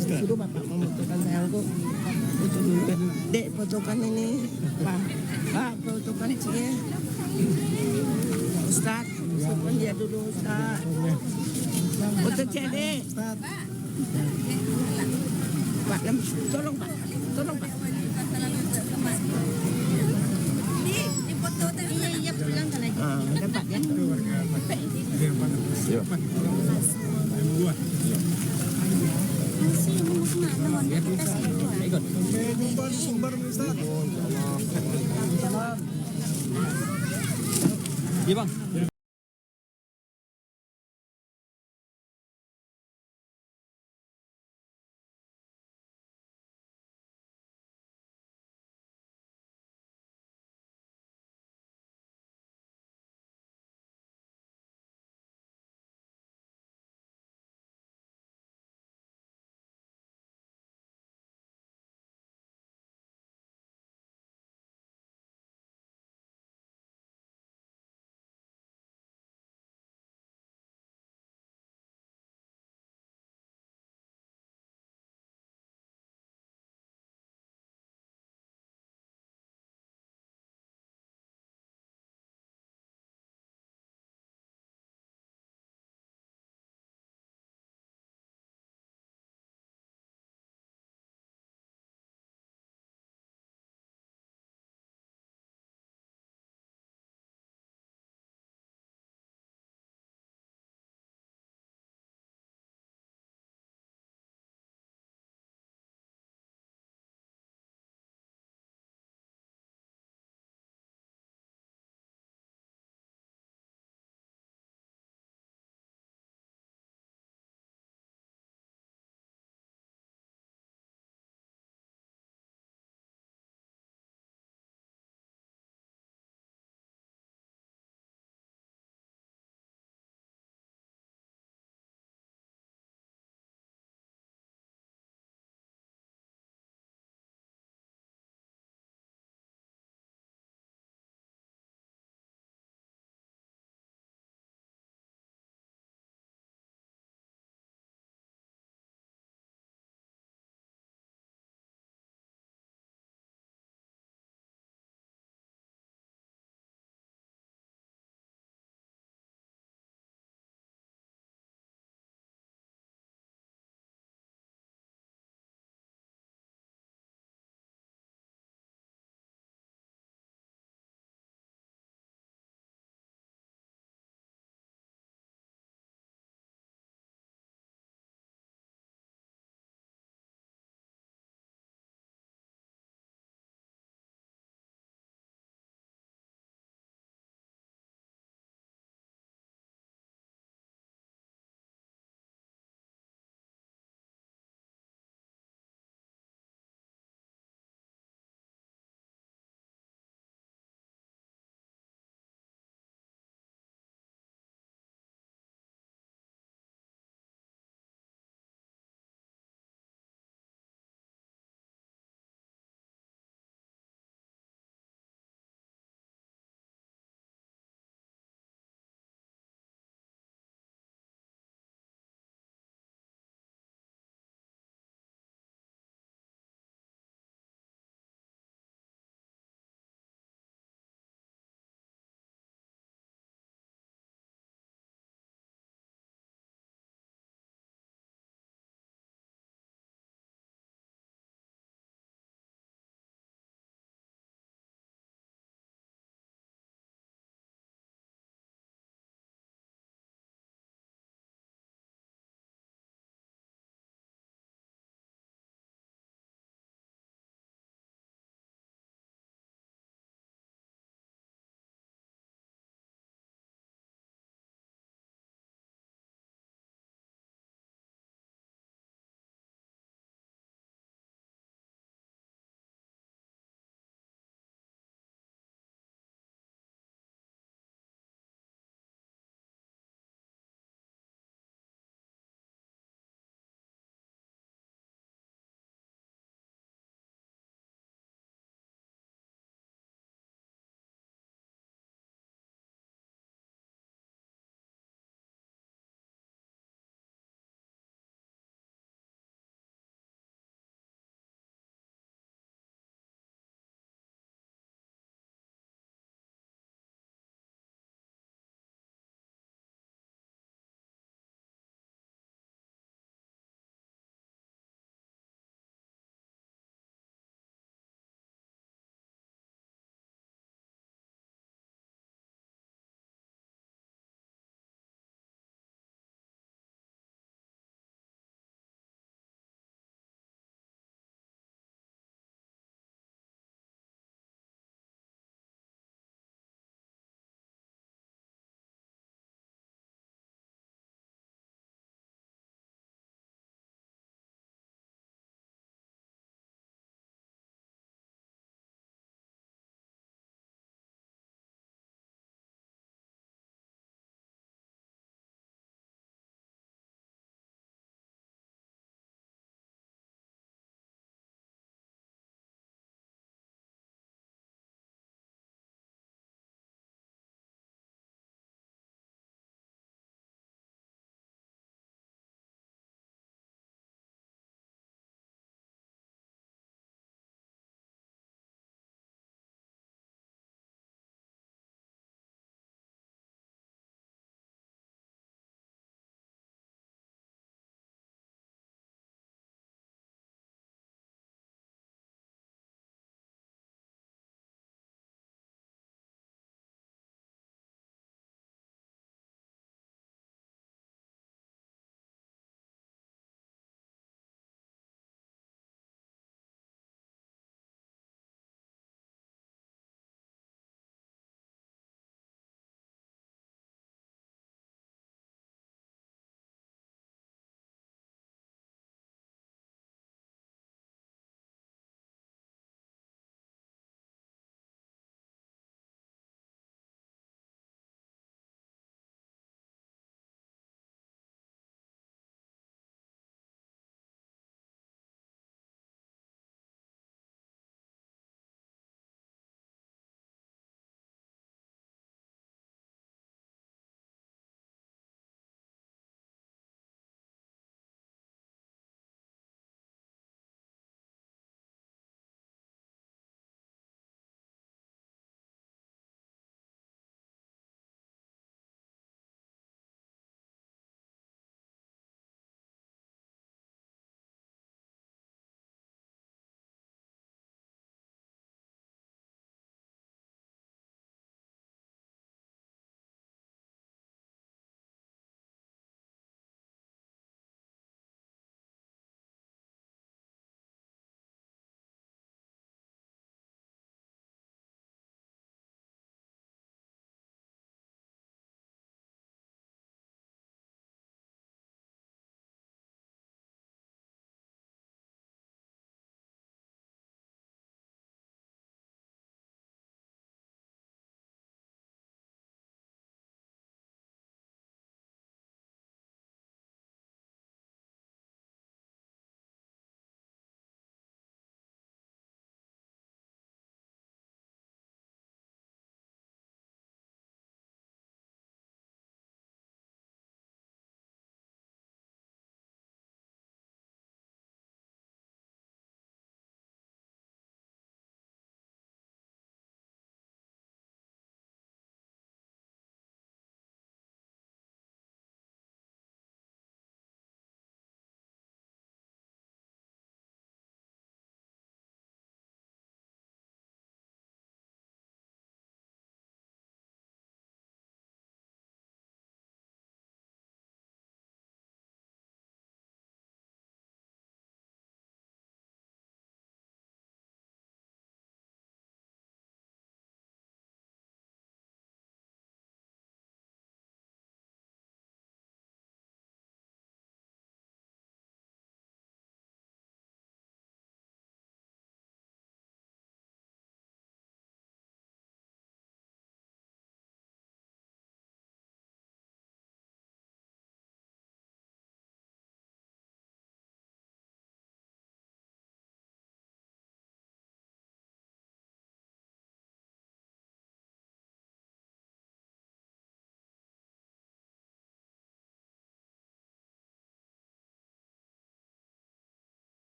Suruh bapak membutuhkan sayangku. Itu dulu. Dek, fotokan ini. Pak, fotokan sini. Ustaz, simpan dia dulu, Ustaz. Foto cedek. Pak, tolong Pak. Tolong Pak. Di foto tadi. Iya, pulang kan lagi. Dapat ya. Yuk. Masih mau kemana? Mau kita sih. Iya, Bang.